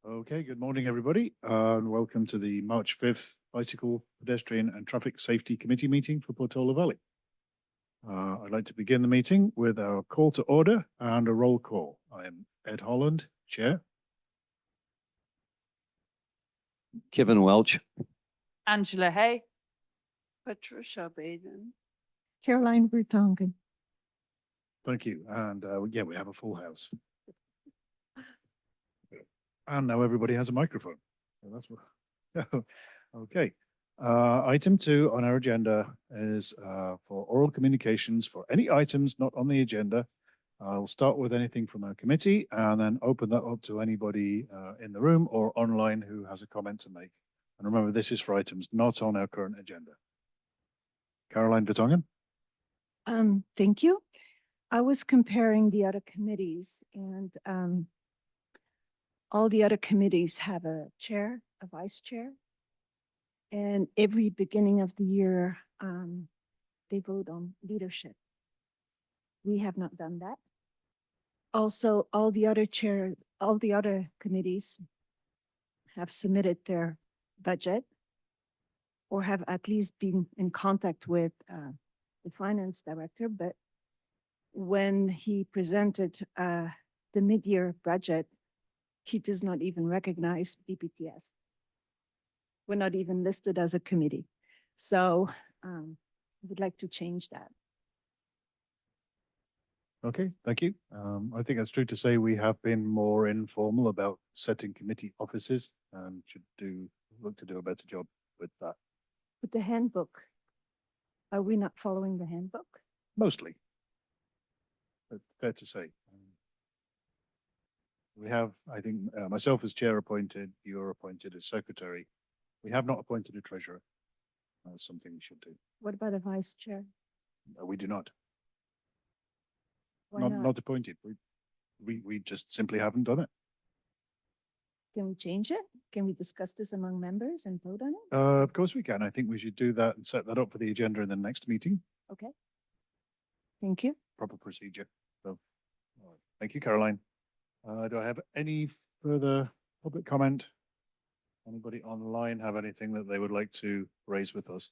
Okay, good morning, everybody, and welcome to the March 5th Bicycle, Pedestrian and Traffic Safety Committee meeting for Portola Valley. I'd like to begin the meeting with our call to order and a roll call. I am Ed Holland, Chair. Kevin Welch. Angela Hay. Patricia Baden. Caroline Bertongen. Thank you. And yeah, we have a full house. And now everybody has a microphone. So that's what. Okay. Item 2 on our agenda is for oral communications for any items not on the agenda. I'll start with anything from our committee and then open that up to anybody in the room or online who has a comment to make. And remember, this is for items not on our current agenda. Caroline Vertongen. Thank you. I was comparing the other committees, and all the other committees have a chair, a vice chair. And every beginning of the year, they vote on leadership. We have not done that. Also, all the other committees have submitted their budget or have at least been in contact with the finance director. But when he presented the mid-year budget, he does not even recognize BPTS. We're not even listed as a committee. So I would like to change that. Okay, thank you. I think it's true to say we have been more informal about setting committee offices and should look to do a better job with that. With the handbook, are we not following the handbook? Mostly. But fair to say. We have, I think, myself as chair appointed, you're appointed as secretary. We have not appointed a treasurer. That's something we should do. What about a vice chair? We do not. Why Not appointed. We just simply haven't done it. Can we change it? Can we discuss this among members and vote on it? Of course we can. I think we should do that and set that up for the agenda in the next meeting. Okay. Thank you. Proper procedure. So, thank you, Caroline. Do I have any further public comment? Anybody online have anything that they would like to raise with us?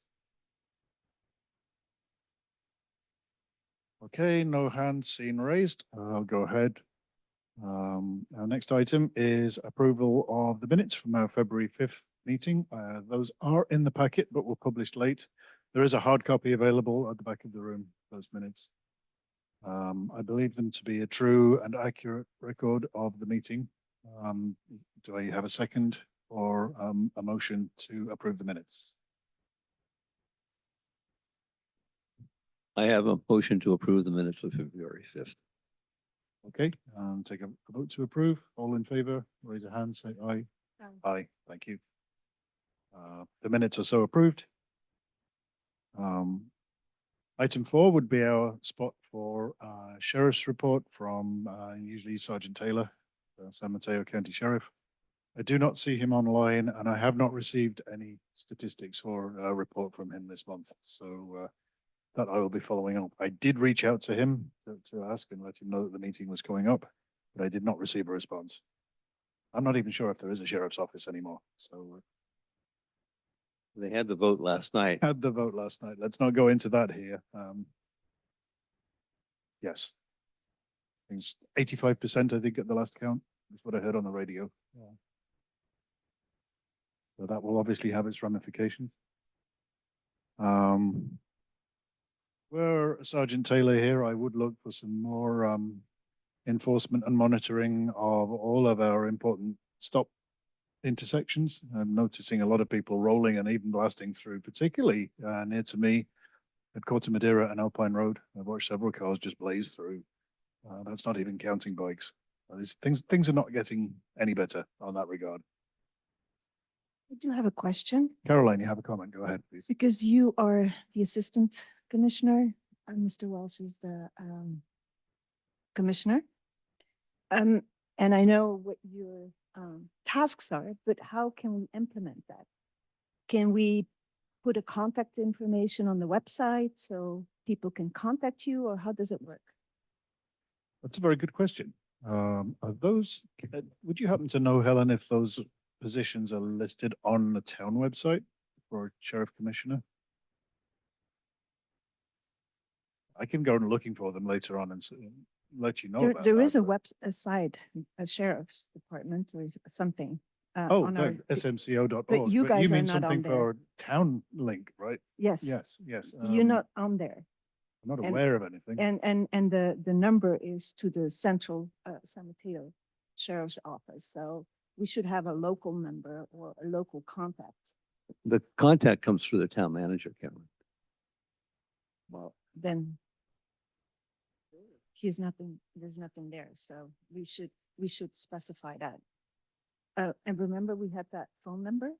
Okay, no hands seen raised. I'll go ahead. Our next item is approval of the minutes from our February 5th meeting. Those are in the packet, but were published late. There is a hard copy available at the back of the room, those minutes. I believe them to be a true and accurate record of the meeting. Do I have a second or a motion to approve the minutes? I have a motion to approve the minutes of February 5th. Okay, take a vote to approve. All in favor, raise a hand, say aye. Aye. Aye, thank you. The minutes are so approved. Item 4 would be our spot for sheriff's report from usually Sergeant Taylor, San Mateo County Sheriff. I do not see him online, and I have not received any statistics or report from him this month. So that I will be following up. I did reach out to him to ask and let him know that the meeting was going up, but I did not receive a response. I'm not even sure if there is a sheriff's office anymore. So They had the vote last night. had the vote last night. Let's not go into that here. Yes. It's 85%, I think, at the last count. That's what I heard on the radio. Yeah. So that will obviously have its ramifications. Were Sergeant Taylor here, I would look for some more enforcement and monitoring of all of our important stop intersections. I'm noticing a lot of people rolling and even blasting through, particularly near to me at Corte Madera and Alpine Road. I've watched several cars just blaze through. That's not even counting bikes. Things are not getting any better on that regard. I do have a question. Caroline, you have a comment. Go ahead, please. Because you are the assistant commissioner and Mr. Welsh is the commissioner. And I know what your tasks are, but how can we implement that? Can we put a contact information on the website so people can contact you, or how does it work? That's a very good question. Are those, would you happen to know, Helen, if those positions are listed on the town website for sheriff commissioner? I can go and looking for them later on and let you know There, about there that, is a but- a site, a sheriff's department or something. Oh, on our- like smco.org. but you guys are mean not on something there. for town link, right? Yes, Yes, yes. you're not on there. I'm not and- aware of anything. And the number is to the central San Mateo Sheriff's Office. So we should have a local number or a local contact. The contact comes through the town manager, Cameron. Well, then there's nothing there. So we should specify that. And remember, we had that phone number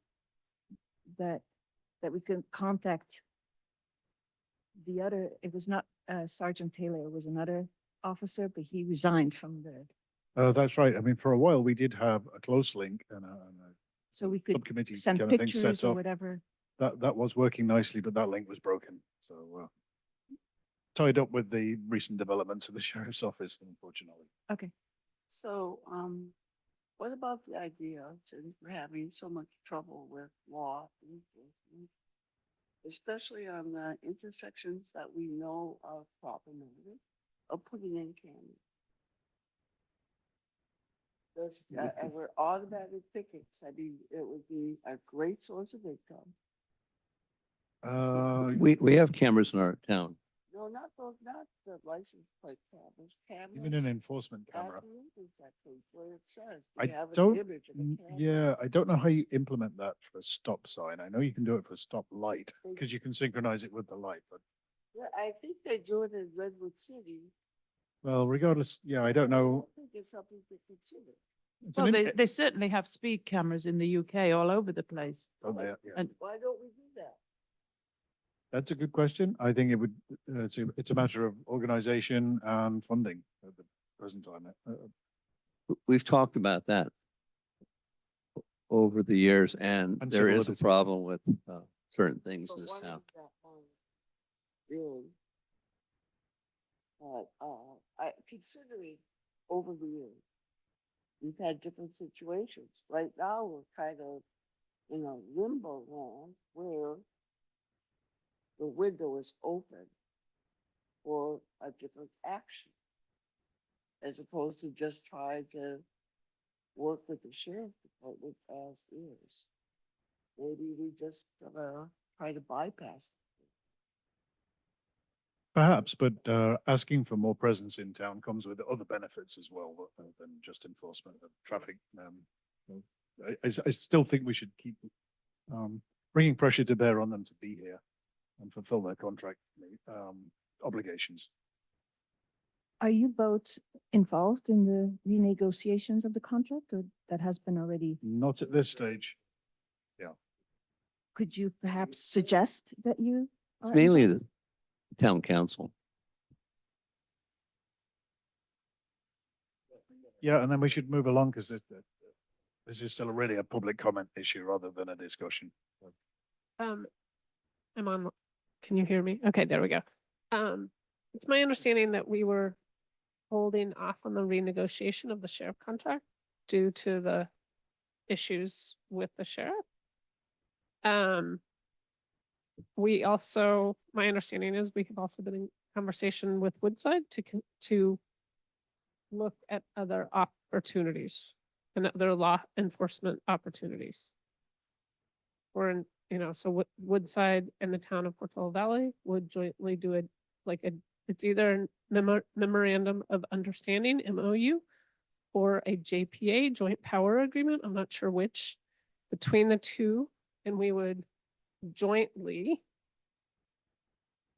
that we could contact the other, it was not Sergeant Taylor, it was another officer, but he resigned from the, That's right. I mean, for a while, we did have a close link and a so we could subcommittee send kind of thing pictures set or up. whatever. That was working nicely, but that link was broken. So tied up with the recent developments of the sheriff's office, unfortunately. Okay. So, what about the idea, since we're having so much trouble with law enforcement, especially on the intersections that we know are problematic, of putting in cameras? Those, and we're automatic tickets. I mean, it would be a great source of income. We have cameras in our town. No, not those, not the license plate cameras, You mean an cameras enforcement at camera? the intersection where it says. I we have an don't, image of a camera. yeah, I don't know how you implement that for a stop sign. I know you can do it for a stop light They- because you can synchronize it with the light, but Yeah, I think they do it in Redwood City. well, regardless, yeah, I don't know. I think it's something to consider. It's an Well, in- they certainly have speed cameras in the UK all over the place. don't they? Yeah. And Why don't we do that? That's a good question. I think it would, it's a matter of organization and funding at the present time. We've talked about that over the years, and And there civil is a liberties. problem with certain things But in this one town. of that, really. Considering over the years, we've had different situations. Right now, we're kind of in a limbo land where the window is open for a different action, as opposed to just trying to work with the sheriff's department as is. Maybe we just try to bypass it. Perhaps, but asking for more presence in town comes with other benefits as well than just enforcement of traffic. I still think we should keep bringing pressure to bear on them to be here and fulfill their contract obligations. Are you both involved in the renegotiations of the contract or that has been already? Not at this stage. Could you perhaps suggest that you? It's are mainly involved? the town council. Yeah, and then we should move along because this is still really a public comment issue rather than a discussion. I'm on, can you hear me? Okay, there we go. It's my understanding that we were holding off on the renegotiation of the sheriff contract due to the issues with the sheriff. We also, my understanding is we have also been in conversation with Woodside to look at other opportunities and other law enforcement opportunities. We're in, so Woodside and the town of Portola Valley would jointly do it's either a memorandum of understanding, MOU, or a JPA, joint power agreement. I'm not sure which between the two, and we would jointly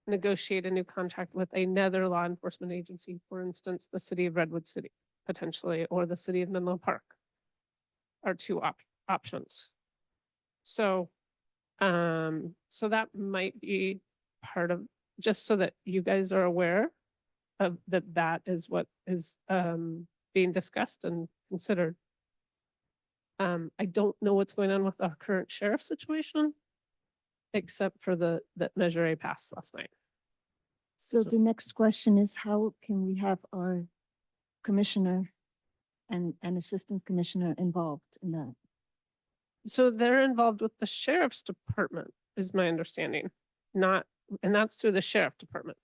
negotiate a new contract with another law enforcement agency, for instance, the city of Redwood City, potentially, or the city of Menlo Park are two options. So, so that might be part of, just so that you guys are aware of that is what is being discussed and considered. I don't know what's going on with our current sheriff situation, except for that Measure A passed last night. So the next question is, how can we have our commissioner and an assistant commissioner involved in that. So they're involved with the sheriff's department, is my understanding, not, and that's through the sheriff department.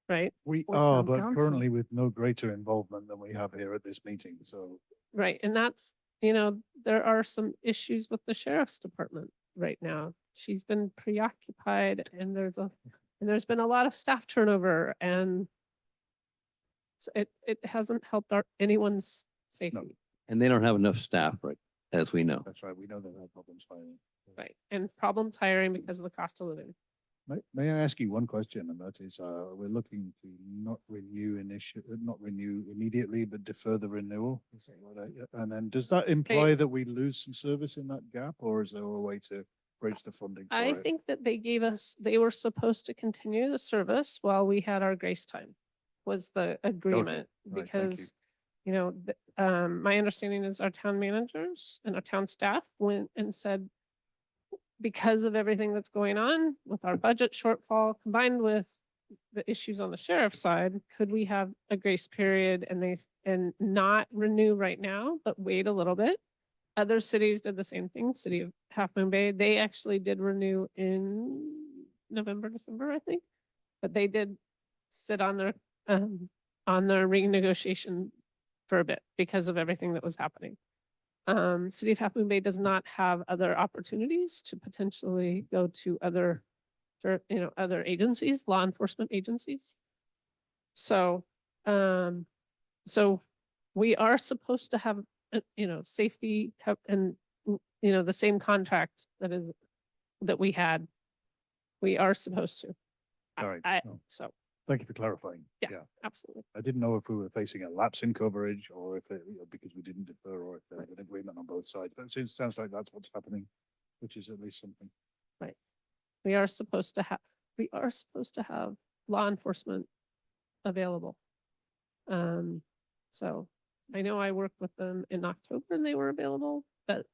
Right, We Or are, town but council. currently with no greater involvement than we have here at this meeting, so. right, and that's, there are some issues with the sheriff's department right now. She's been preoccupied and there's been a lot of staff turnover and it hasn't helped anyone's safety. And they don't have enough staff, right, as we know. That's right, we know they have problems finding. Right, and problems hiring because of the cost of living. May I ask you one question, and that is, we're looking to not renew immediately, but defer the renewal. Is that what and then does that imply that we lose some service in that gap, or is there a way to bridge the funding for I it? think that they were supposed to continue the service while we had our grace time, was the agreement, Right, thank you. because, my understanding is our town managers and our town staff went and said, because of everything that's going on with our budget shortfall combined with the issues on the sheriff's side, could we have a grace period and not renew right now, but wait a little bit? Other cities did the same thing. City of Half Moon Bay, they actually did renew in November, December, I think. But they did sit on their renegotiation for a bit because of everything that was happening. City of Half Moon Bay does not have other opportunities to potentially go to other agencies, law enforcement agencies. So, so we are supposed to have, safety and, the same contract that we had. We are supposed to. All right, no. So, Thank you for clarifying. Yeah. absolutely. I didn't know if we were facing a lapse in coverage or if because we didn't defer or if there was an agreement on both sides, but it sounds like that's what's happening, which is at least something. We are supposed to have law enforcement available. So I know I worked with them in October and they were available, but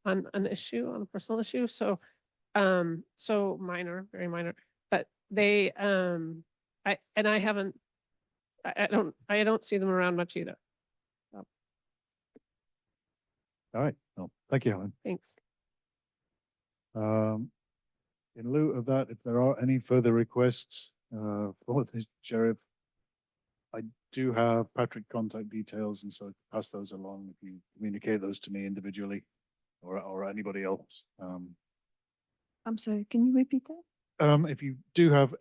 on an issue, on a personal issue. So, so minor, very minor, but they, I don't see them around much either. All right, well, thank you, Helen. Thanks. In lieu of that, if there are any further requests for the sheriff, I do have Patrick contact details, and so pass those along if you communicate those to me individually or anybody else. I'm sorry, can you repeat that? If you do have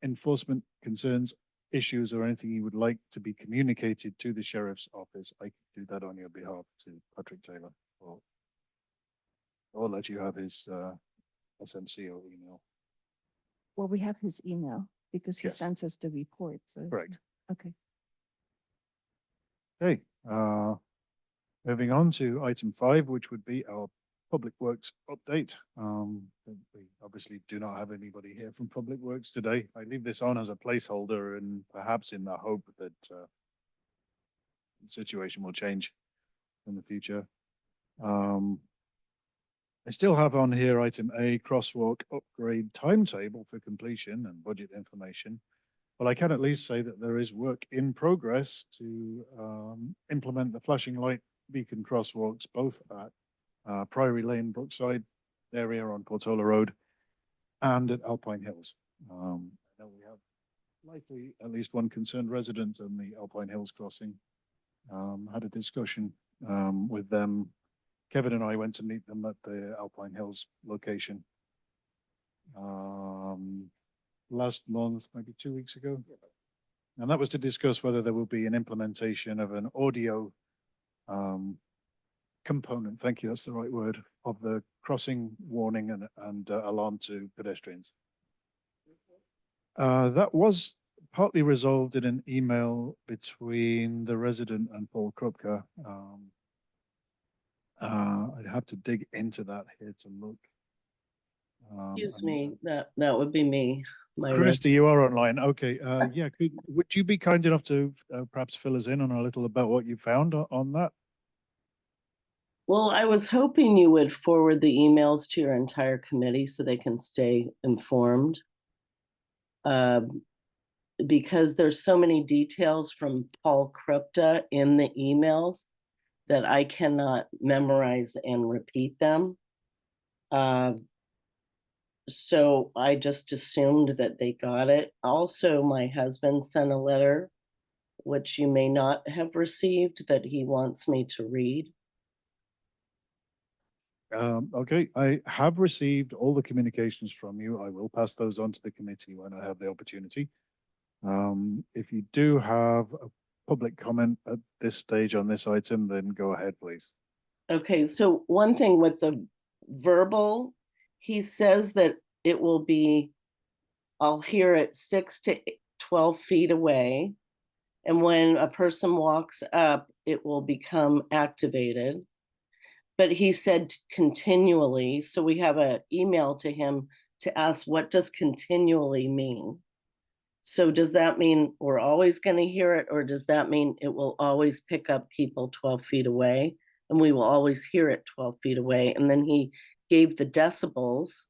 enforcement concerns, issues, or anything you would like to be communicated to the sheriff's office, I could do that on your behalf to Patrick Taylor, or let you have his SMC or email. Well, we have his email because he Yes. sends us the report. So Correct. Okay. Okay, moving on to item 5, which would be our Public Works update. We obviously do not have anybody here from Public Works today. I leave this on as a placeholder and perhaps in the hope that the situation will change in the future. I still have on here item A, crosswalk upgrade timetable for completion and budget information. But I can at least say that there is work in progress to implement the flashing light beacon crosswalks, both at Priory Lane, Brookside area on Portola Road and at Alpine Hills. I know we have likely at least one concerned resident on the Alpine Hills crossing. Had a discussion with them. Kevin and I went to meet them at the Alpine Hills location last month, maybe 2 weeks ago. And that was to discuss whether there will be an implementation of an audio component, thank you, that's the right word, of the crossing warning and alarm to pedestrians. That was partly resolved in an email between the resident and Paul Krupka. I'd have to dig into that here to look. Excuse and- me, that would be me. My Christy, you are online. Okay, yeah, would you be kind enough to perhaps fill us in on a little about what you found on that? Well, I was hoping you would forward the emails to your entire committee so they can stay informed. because there's so many details from Paul Krupta in the emails that I cannot memorize and repeat them. So I just assumed that they got it. Also, my husband sent a letter, which you may not have received, that he wants me to read. Okay, I have received all the communications from you. I will pass those on to the committee when I have the opportunity. If you do have a public comment at this stage on this item, then go ahead, please. Okay, so one thing with the verbal, he says that it will be, I'll hear it 6 to 12 feet away. And when a person walks up, it will become activated. But he said continually, so we have an email to him to ask, what does continually mean? So does that mean we're always going to hear it, or does that mean it will always pick up people 12 feet away and we will always hear it 12 feet away? And then he gave the decibels.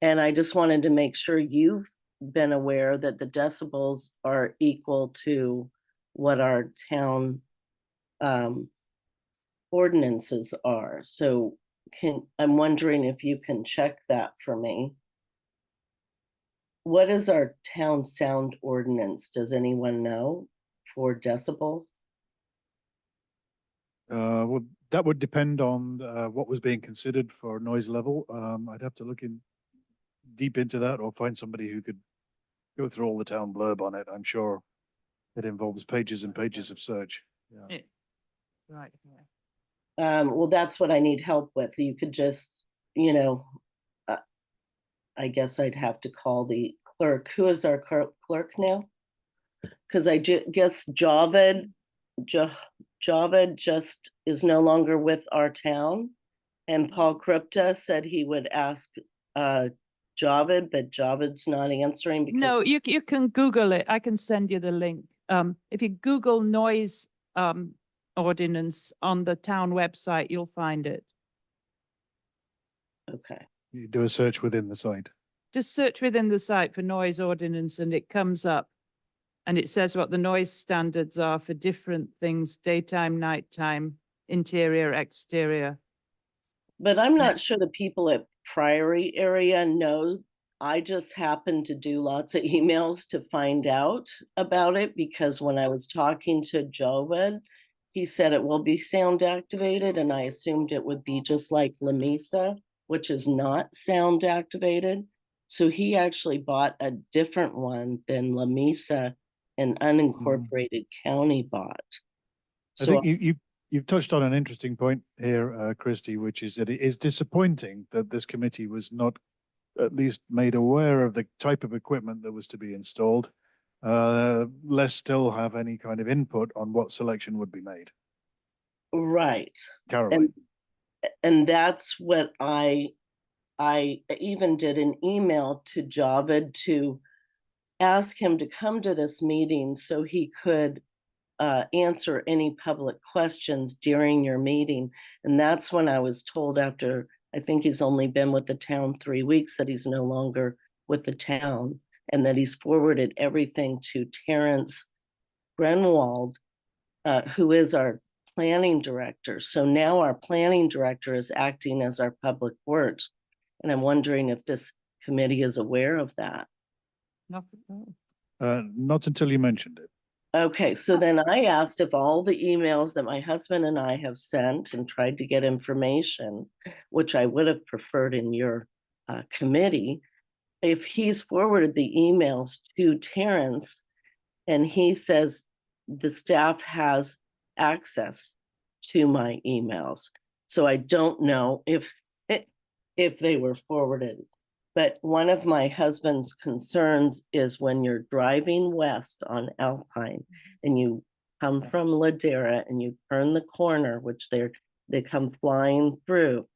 And I just wanted to make sure you've been aware that the decibels are equal to what our town ordinances are. So I'm wondering if you can check that for me. What is our town sound ordinance? Does anyone know for decibels? Well, that would depend on what was being considered for noise level. I'd have to look in deep into that or find somebody who could go through all the town blurb on it. I'm sure it involves pages and pages of search. Yeah. Right. Well, that's what I need help with. You could just, I guess I'd have to call the clerk. Who is our clerk now? Because I guess Javed just is no longer with our town. And Paul Krupta said he would ask Javed, but Javed's not answering because No, you can Google it. I can send you the link. If you Google noise ordinance on the town website, you'll find it. okay. You do a search within the site. Just search within the site for noise ordinance and it comes up. And it says what the noise standards are for different things: daytime, nighttime, interior, exterior. But I'm not sure the people at Priory area know. I just happened to do lots of emails to find out about it because when I was talking to Joved, he said it will be sound activated, and I assumed it would be just like La Mesa, which is not sound activated. So he actually bought a different one than La Mesa, an unincorporated county bought. I think you've touched on an interesting point here, Christy, which is that it is disappointing that this committee was not at least made aware of the type of equipment that was to be installed, lest still have any kind of input on what selection would be made. Right. Caroline. And that's what I even did an email to Javed to ask him to come to this meeting so he could answer any public questions during your meeting. And that's when I was told, after I think he's only been with the town 3 weeks, that he's no longer with the town and that he's forwarded everything to Terrence Grenwald, who is our planning director. So now our planning director is acting as our public works. And I'm wondering if this committee is aware of that. Not until you mentioned it. Okay, so then I asked if all the emails that my husband and I have sent and tried to get information, which I would have preferred in your committee, if he's forwarded the emails to Terrence and he says the staff has access to my emails. So I don't know if they were forwarded. But one of my husband's concerns is when you're driving west on Alpine and you come from Ladera and you turn the corner, which they come flying through.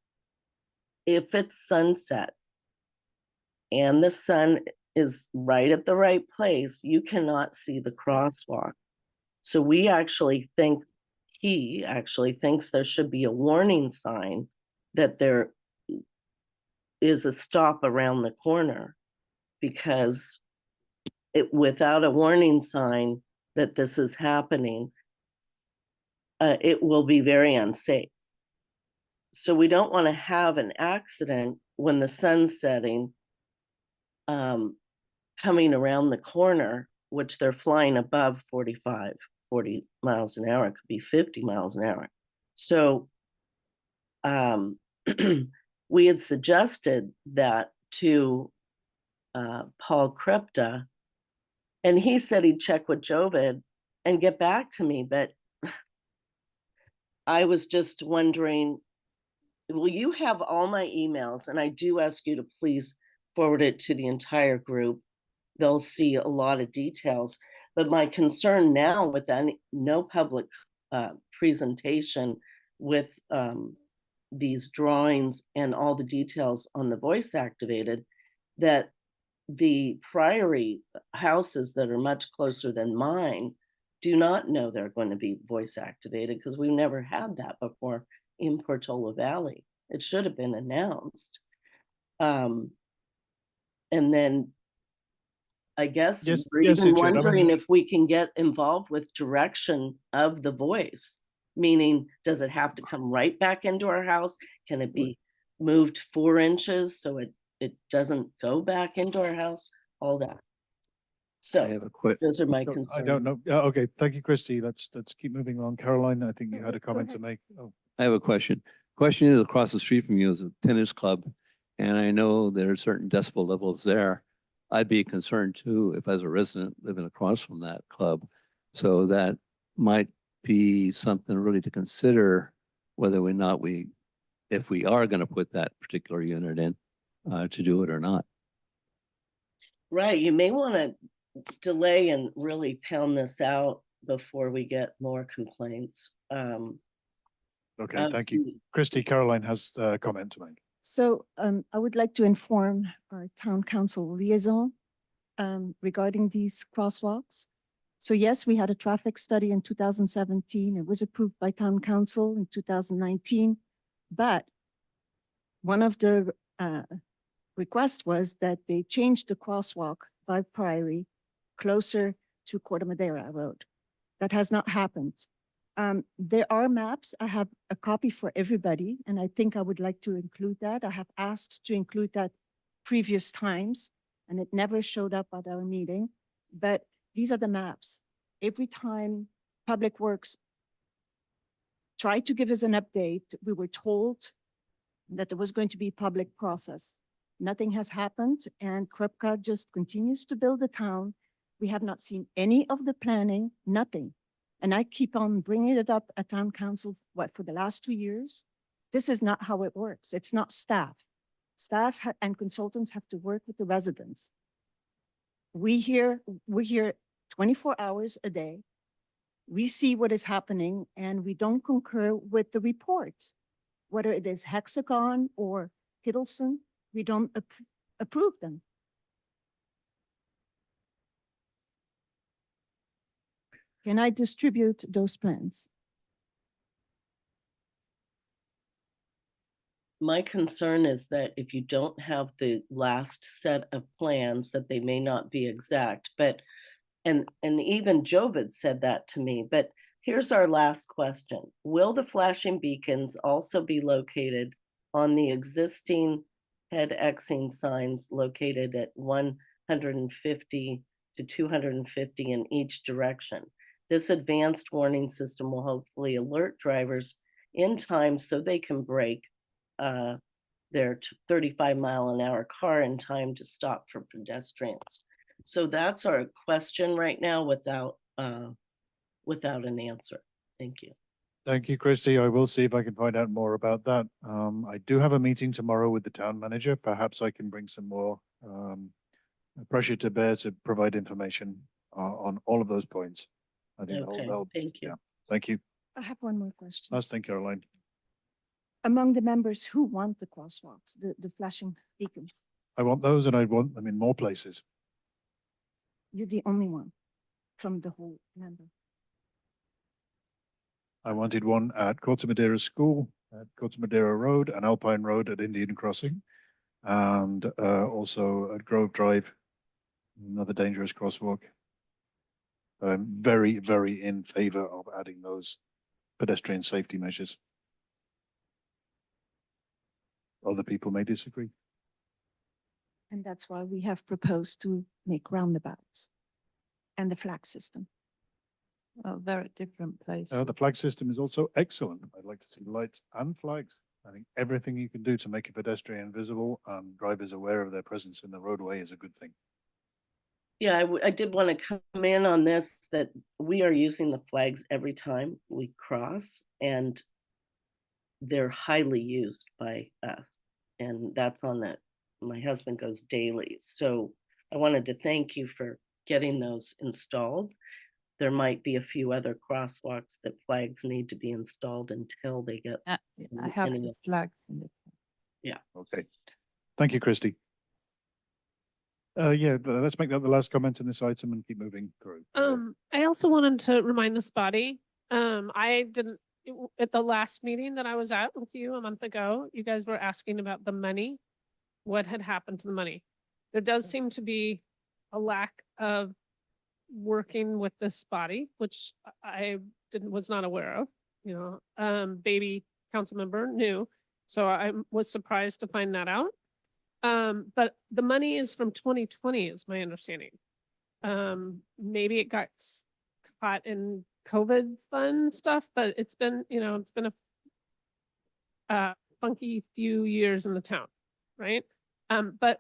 If it's sunset and the sun is right at the right place, you cannot see the crosswalk. So he actually thinks there should be a warning sign that there is a stop around the corner, because without a warning sign that this is happening, it will be very unsafe. So we don't want to have an accident when the sun's setting, coming around the corner, which they're flying above 45, 40 miles an hour. It could be 50 miles an hour. So we had suggested that to Paul Kripta, and he said he'd check with Jovid and get back to me. But I was just wondering, well, you have all my emails, and I do ask you to please forward it to the entire group. They'll see a lot of details. But my concern now with no public presentation with these drawings and all the details on the voice activated, that the Priory houses that are much closer than mine do not know they're going to be voice activated, because we've never had that before in Portola Valley. It should have been announced. And then I guess Yes, we're yes, even Richard, I mean- wondering if we can get involved with direction of the voice, meaning, does it have to come right back into our house? Can it be moved 4 inches so it doesn't go back into our house? All that. I So have a quick, those are my I concerns. don't know. Okay, thank you, Christy. Let's keep moving on. Caroline, I think you had a comment to make. Oh, I have a question. Question is, across the street from you is a tennis club, and I know there are certain decibel levels there. I'd be concerned too if, as a resident living across from that club. So that might be something really to consider, whether or not if we are going to put that particular unit in, to do it or not. Right, you may want to delay and really pound this out before we get more complaints. okay, thank you. Christy, Caroline has a comment to make. So I would like to inform our town council liaison regarding these crosswalks. So yes, we had a traffic study in 2017. It was approved by town council in 2019. But one of the requests was that they change the crosswalk by Priory closer to Corte Madera Road. That has not happened. There are maps. I have a copy for everybody, and I think I would like to include that. I have asked to include that previous times, and it never showed up at our meeting. But these are the maps. Every time Public Works tried to give us an update, we were told that there was going to be public process. Nothing has happened, and Kripka just continues to build the town. We have not seen any of the planning, nothing. And I keep on bringing it up at town council, for the last 2 years. This is not how it works. It's not staff. Staff and consultants have to work with the residents. We're here 24 hours a day. We see what is happening, and we don't concur with the reports. Whether it is Hexagon or Hiddleston, we don't approve them. Can I distribute those plans? My concern is that if you don't have the last set of plans, that they may not be exact, but, and even Jovid said that to me, but here's our last question. Will the flashing beacons also be located on the existing head Xing signs located at 150 to 250 in each direction? This advanced warning system will hopefully alert drivers in time so they can brake their 35-mile-an-hour car in time to stop for pedestrians. So that's our question right now without an answer. Thank you. Thank you, Christy. I will see if I can find out more about that. I do have a meeting tomorrow with the town manager. Perhaps I can bring some more pressure to bear to provide information on all of those points. I think Okay, they'll- thank you. yeah. Thank you. I have one more question. Last thing, Caroline. Among the members who want the crosswalks, the flashing beacons, I want those and I want them in more places. you're the only one from the whole member. I wanted one at Corte Madera School, at Corte Madera Road and Alpine Road at Indian Crossing, and also at Grove Drive another dangerous crosswalk. I'm very, very in favor of adding those pedestrian safety measures. Other people may disagree. And that's why we have proposed to make roundabouts and the flag system. Well, they're at different places. The flag system is also excellent. I'd like to see lights and flags. I think everything you can do to make a pedestrian visible and drivers aware of their presence in the roadway is a good thing. Yeah, I did want to come in on this, that we are using the flags every time we cross, and they're highly used by us. And that's on that, my husband goes daily. So I wanted to thank you for getting those installed. There might be a few other crosswalks that flags need to be installed until they get. I have any the of- flags in it. Okay. Thank you, Christy. Yeah, let's make that the last comment in this item and keep moving through. I also wanted to remind this body, I didn't, at the last meeting that I was at with you a month ago, you guys were asking about the money. What had happened to the money? There does seem to be a lack of working with this body, which I was not aware of, baby council member knew. So I was surprised to find that out. But the money is from 2020 is my understanding. Maybe it got caught in COVID fund stuff, but it's been a funky few years in the town, right? But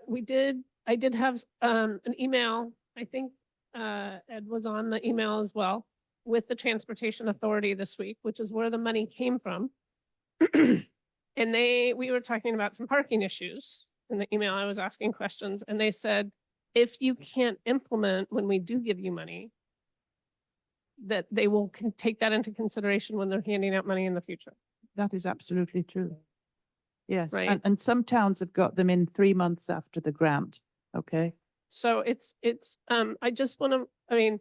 I did have an email, I think Ed was on the email as well, with the Transportation Authority this week, which is where the money came from. And we were talking about some parking issues. In the email, I was asking questions, and they said, if you can't implement when we do give you money, that they will take that into consideration when they're handing out money in the future. That is absolutely true. Yes, Right. and some towns have got them in 3 months after the grant, okay? So I just want to,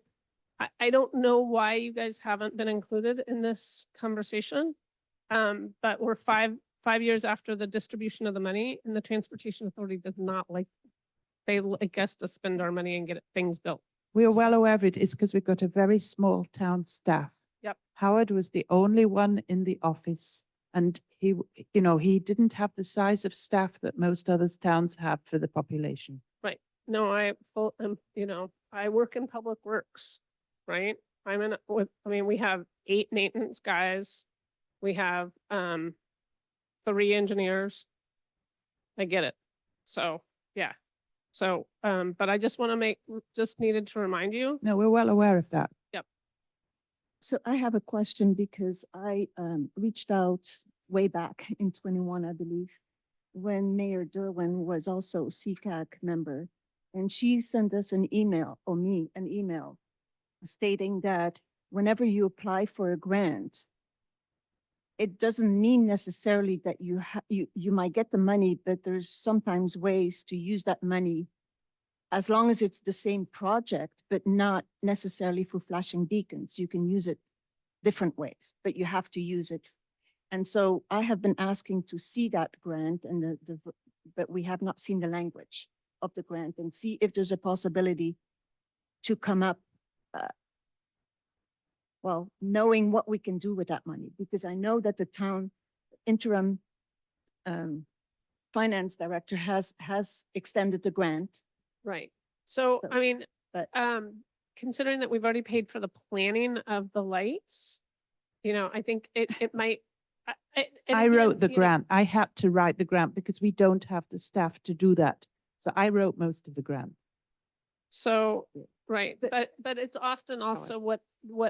I don't know why you guys haven't been included in this conversation. But we're five years after the distribution of the money, and the Transportation Authority does not like, they like us to spend our money and get things built. We are well aware of it. It's because we've got a very small town staff. Yep. Howard was the only one in the office, and he didn't have the size of staff that most other towns have for the population. Right. No, I work in public works, right? We have 8 maintenance guys. We have 3 engineers. I get it. So, yeah. So, but I just needed to remind you. No, we're well aware of that. So I have a question because I reached out way back in 21, I believe, when Mayor Derwin was also CCAC member. And she sent us an email, or me, an email stating that whenever you apply for a grant, it doesn't mean necessarily that you might get the money, but there's sometimes ways to use that money as long as it's the same project, but not necessarily for flashing beacons. You can use it different ways, but you have to use it. And so I have been asking to see that grant, and but we have not seen the language of the grant, and see if there's a possibility to come up, knowing what we can do with that money, because I know that the town interim finance director has extended the grant. Right. So, So, but- considering that we've already paid for the planning of the lights, I think it might. I wrote the grant. I had to write the grant because we don't have the staff to do that. So I wrote most of the grant. So, right, But- but it's often also what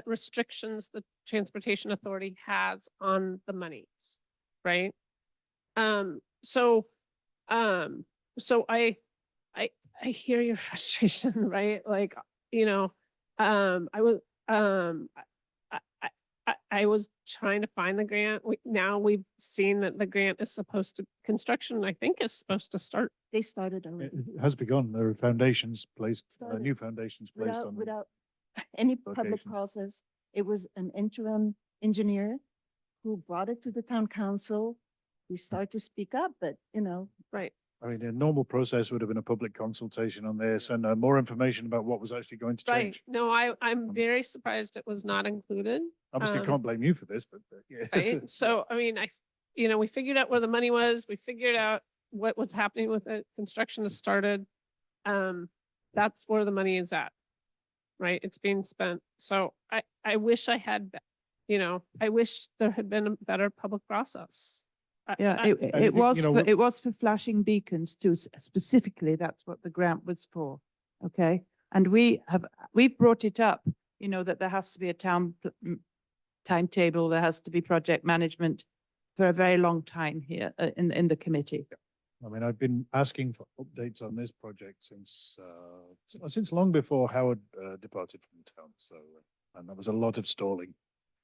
restrictions the Transportation Authority has on the monies, right? So I hear your frustration, right? Like, I was trying to find the grant. Now we've seen that the grant is construction, I think, is supposed to start. They started It already it has begun. There are foundations placed, Started. new foundations placed on them. without any public location. process. It was an interim engineer who brought it to the town council. We started to speak up, but Right. I mean, the normal process would have been a public consultation on this and more information about what was actually going to Right. change. No, I'm very surprised it was not included. Obviously, Um, can't blame you for this, but yeah. Right? So, I mean, we figured out where the money was, we figured out what was happening with it, construction has started. That's where the money is at, right? It's being spent. So I wish I had, I wish there had been a better public process. Yeah, I it think, was, you know, it was for flashing beacons too, specifically, that's what the grant was for. Okay, and we've brought it up, that there has to be a timetable, there has to be project management for a very long time here in the committee. I mean, I've been asking for updates on this project since long before Howard departed from the town. So, and there was a lot of stalling.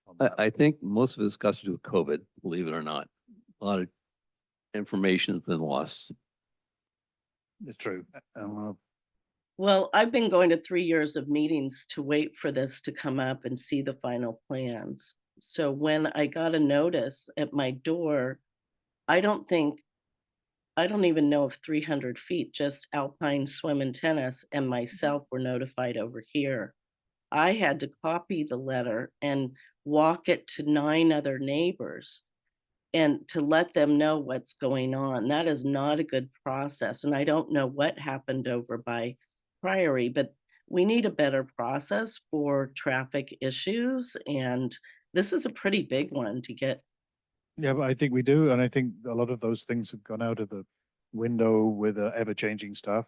On that. I think most of it's got to do with COVID, believe it or not. A lot of information has been lost. It's true. Well, I've been going to 3 years of meetings to wait for this to come up and see the final plans. So when I got a notice at my door, I don't even know if 300 feet, just Alpine Swim and Tennis and myself were notified over here. I had to copy the letter and walk it to 9 other neighbors and to let them know what's going on. That is not a good process. And I don't know what happened over by Priory, but we need a better process for traffic issues. And this is a pretty big one to get. Yeah, but I think we do. And I think a lot of those things have gone out of the window with ever-changing stuff.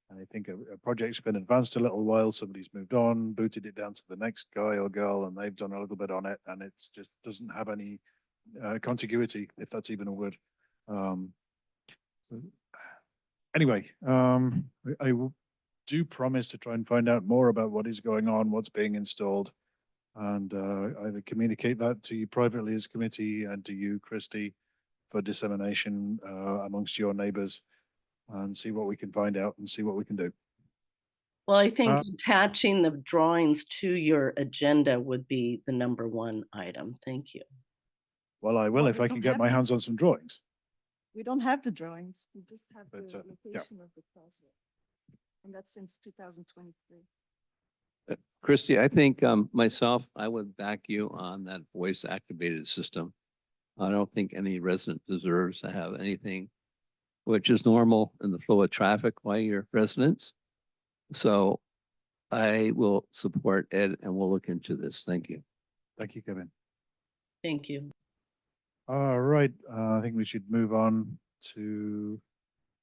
And I think a project's been advanced a little while, somebody's moved on, booted it down to the next guy or girl, and they've done a little bit on it, and it just doesn't have any contiguity, if that's even a word. Anyway, I do promise to try and find out more about what is going on, what's being installed, and either communicate that to you privately as committee and to you, Christy, for dissemination amongst your neighbors, and see what we can find out and see what we can do. Well, I think attaching the drawings to your agenda would be the number 1 item. Thank you. Well, I will Well, if we I can don't get have my the- hands on some drawings. We don't have the drawings. We just have the But, yeah. location of the crosswalk. And that's since 2023. Christy, I think myself, I would back you on that voice activated system. I don't think any resident deserves to have anything which is normal in the flow of traffic by your residents. So I will support Ed and we'll look into this. Thank you. Thank you, Kevin. Thank you. All right, I think we should move on to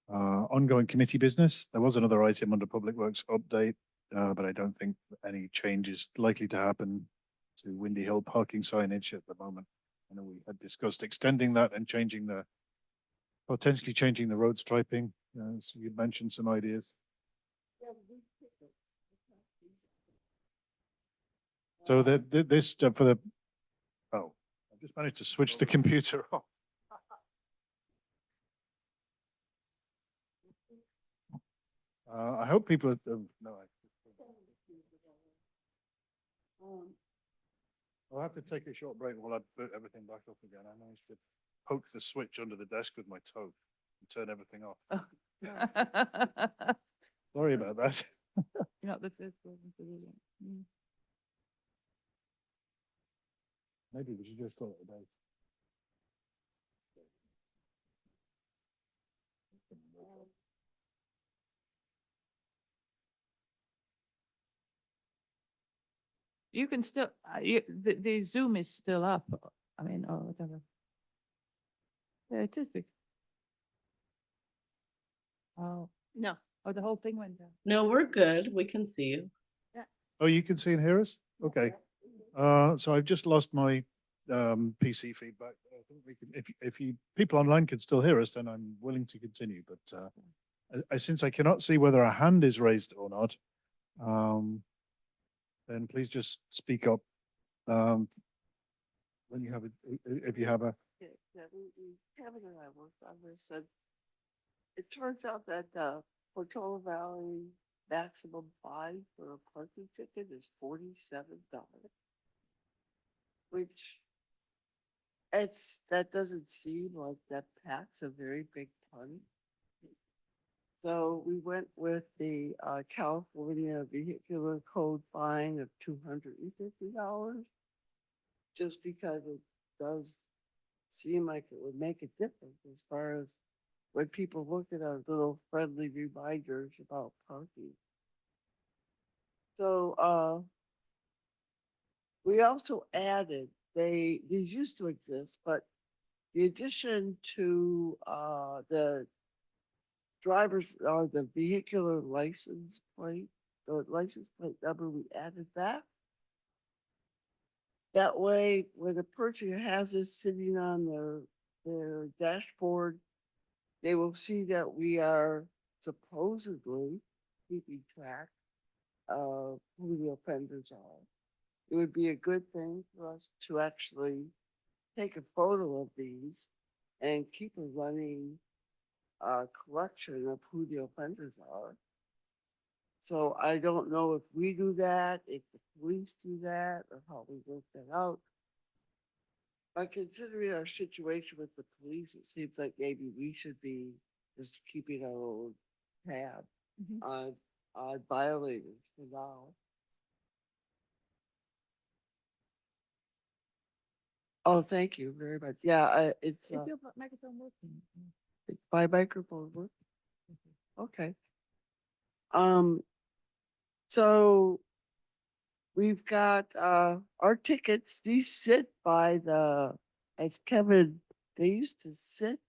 ongoing committee business. There was another item under Public Works update, but I don't think any change is likely to happen to Windy Hill parking signage at the moment. I know we had discussed extending that and potentially changing the road striping. So you mentioned some ideas. So this for the, oh, I just managed to switch the computer off. I hope people are, no, I'll have to take a short break while I put everything back up again. I managed to poke the switch under the desk with my toe and turn everything off. Sorry about that. You're not the first person to do that. Mm. Maybe we should just call it a day. You can still, the Zoom is still up, I mean, or whatever. Yeah, it is big. Oh, No. oh, the whole thing went down. No, we're good. We can see you. Oh, you can see and hear us? Okay. So I've just lost my PC feedback. I think we can, if you people online can still hear us, then I'm willing to continue. But since I cannot see whether a hand is raised or not, then please just speak up when you have if you have a. Yeah, Kevin and I worked on this, and it turns out that the Portola Valley maximum fine for a parking ticket is $47, which that doesn't seem like that packs a very big punch. So we went with the California Vehicular Code fine of $250. Just because it does seem like it would make a difference as far as when people look at our little friendly reminders about parking. So we also added, these used to exist, but the addition to the drivers or the vehicular license plate, the license plate number, we added that. That way, when a person has this sitting on their dashboard, they will see that we are supposedly keeping track of who the offenders are. It would be a good thing for us to actually take a photo of these and keep a running collection of who the offenders are. So I don't know if we do that, if the police do that, or how we work that out. But considering our situation with the police, it seems like maybe we should be just keeping our own tab Mhm. on violators for now. Oh, thank you very much. Yeah, it's Is your microphone working? it's my microphone work. Okay. Um, so we've got our tickets, these sit by the, as Kevin, they used to sit.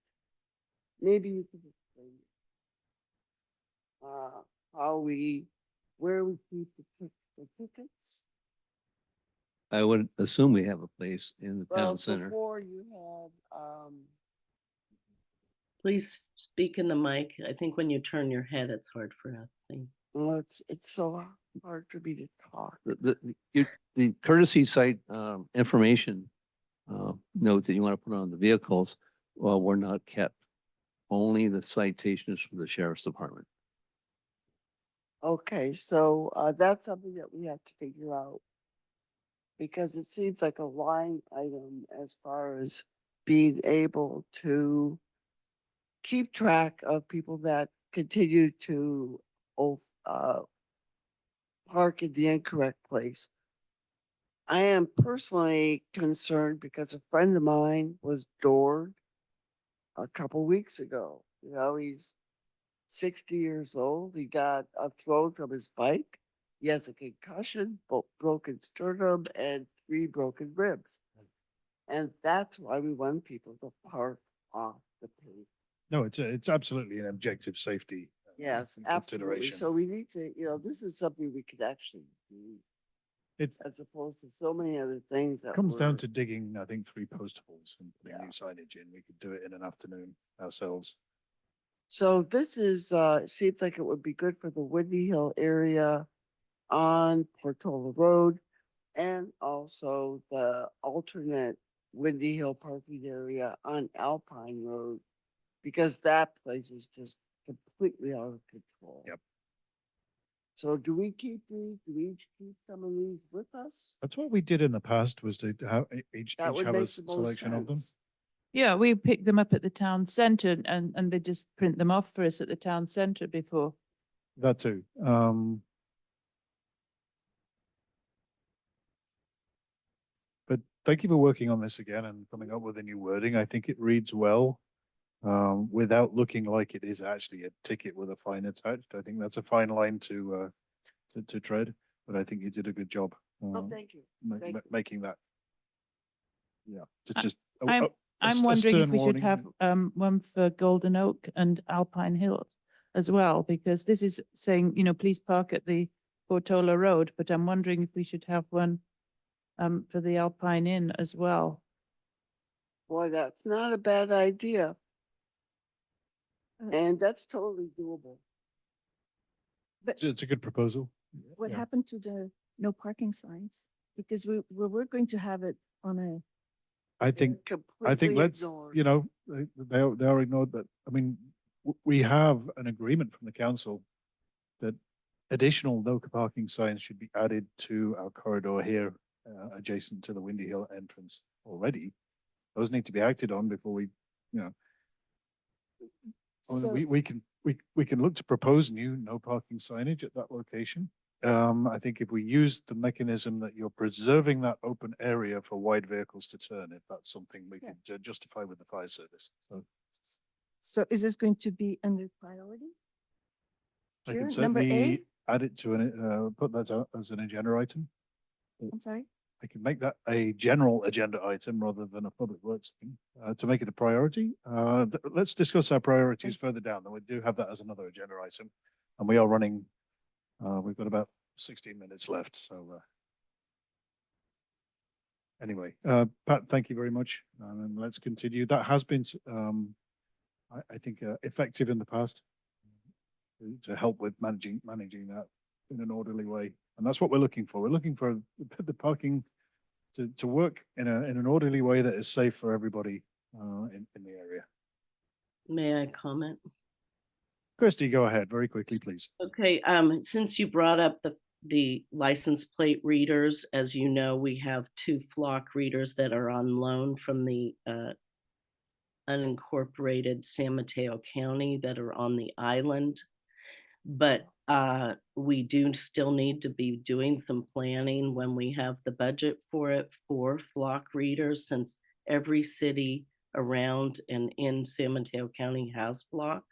Maybe you could explain how we, where we keep the tickets. I would assume we have a place in the Well, town center. before you had Please speak in the mic. I think when you turn your head, it's hard for us. well, it's so hard for me to talk. The courtesy site information note that you want to put on the vehicles, well, were not kept. Only the citations for the sheriff's department. Okay, so that's something that we have to figure out. Because it seems like a line item as far as being able to keep track of people that continue to park in the incorrect place. I am personally concerned because a friend of mine was doored a couple weeks ago. You know, he's 60 years old. He got thrown from his bike. He has a concussion, broken sternum, and 3 broken ribs. And that's why we want people to park off the pavement. No, it's absolutely an objective safety. Yes, absolutely. consideration. So we need to, this is something we could actually do. It As opposed to so many other things that comes down were- to digging, I think, 3 post holes and putting Yeah. new signage in. We could do it in an afternoon ourselves. So this is, seems like it would be good for the Windy Hill area on Portola Road and also the alternate Windy Hill parking area on Alpine Road, because that place is just completely out of control. Yep. So do we keep these, do we each keep some of these with us? That's what we did in the past, was to have each That would have a make the most selection of them. sense. Yeah, we picked them up at the town centre and they just print them off for us at the town centre before. That too. But thank you for working on this again and coming up with a new wording. I think it reads well, without looking like it is actually a ticket with a fine attached. I think that's a fine line to tread, but I think you did a good job. Oh, thank you. Thank you. Making that. Yeah, I- just. I'm- a I'm a wondering if stern we should warning. have one for Golden Oak and Alpine Hills as well, because this is saying, please park at the Portola Road, but I'm wondering if we should have one for the Alpine Inn as well. Boy, that's not a bad idea. And that's totally doable. It's a good proposal. What Yeah. happened to the no parking signs? Because we were going to have it on a, I think Completely let's, ignored. they are ignored, but I mean, we have an agreement from the council that additional no parking signs should be added to our corridor here, adjacent to the Windy Hill entrance already. Those need to be acted on before we, so we can we can look to propose new no parking signage at that location. I think if we use the mechanism that you're preserving that open area for wide vehicles to turn, if that's something we Yeah. could justify with the fire service. So So is this going to be under priority? I Here, can number A? certainly add it to put that out as an agenda item. I'm sorry? I can make that a general agenda item rather than a public works thing, to make it a priority. Let's discuss our priorities further down, then we do have that as another agenda item. And we are running, we've got about 16 minutes left, so. Anyway, Pat, thank you very much. And let's continue. That has been, I think, effective in the past to help with managing that in an orderly way. And that's what we're looking for. We're looking for the parking to work in an orderly way that is safe for everybody in the area. May I comment? Christy, go ahead very quickly, please. Okay, since you brought up the license plate readers, as you know, we have 2 flock readers that are on loan from the unincorporated San Mateo County that are on the island. But we do still need to be doing some planning when we have the budget for it for flock readers, since every city around and in San Mateo County has flock.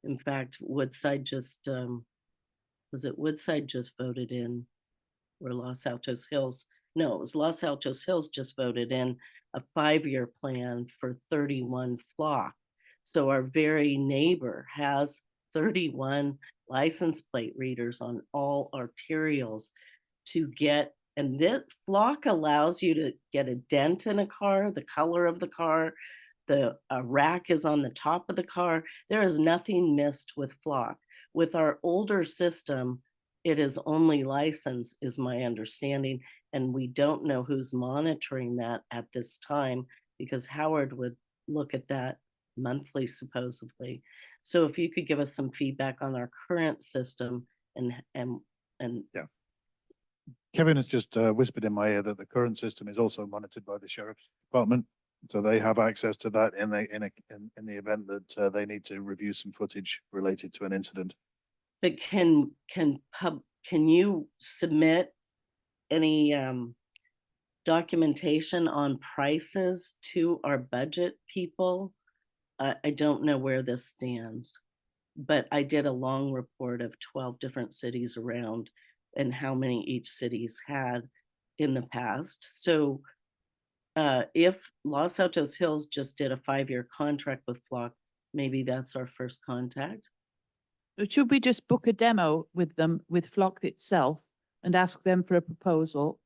In fact, Woodside just, was it Woodside just voted in, or Los Altos Hills? No, it was Los Altos Hills just voted in a 5-year plan for 31 flock. So our very neighbor has 31 license plate readers on all arterials to get, and this flock allows you to get a dent in a car, the color of the car, the rack is on the top of the car. There is nothing missed with flock. With our older system, it is only license, is my understanding, and we don't know who's monitoring that at this time, because Howard would look at that monthly supposedly. So if you could give us some feedback on our current system and Yeah. Kevin has just whispered in my ear that the current system is also monitored by the sheriff's department. So they have access to that in the event that they need to review some footage related to an incident. But can you submit any documentation on prices to our budget people? I don't know where this stands, but I did a long report of 12 different cities around and how many each city's had in the past. So if Los Altos Hills just did a 5-year contract with Flock, maybe that's our first contact. But should we just book a demo with them, with Flock itself, and ask them for a proposal?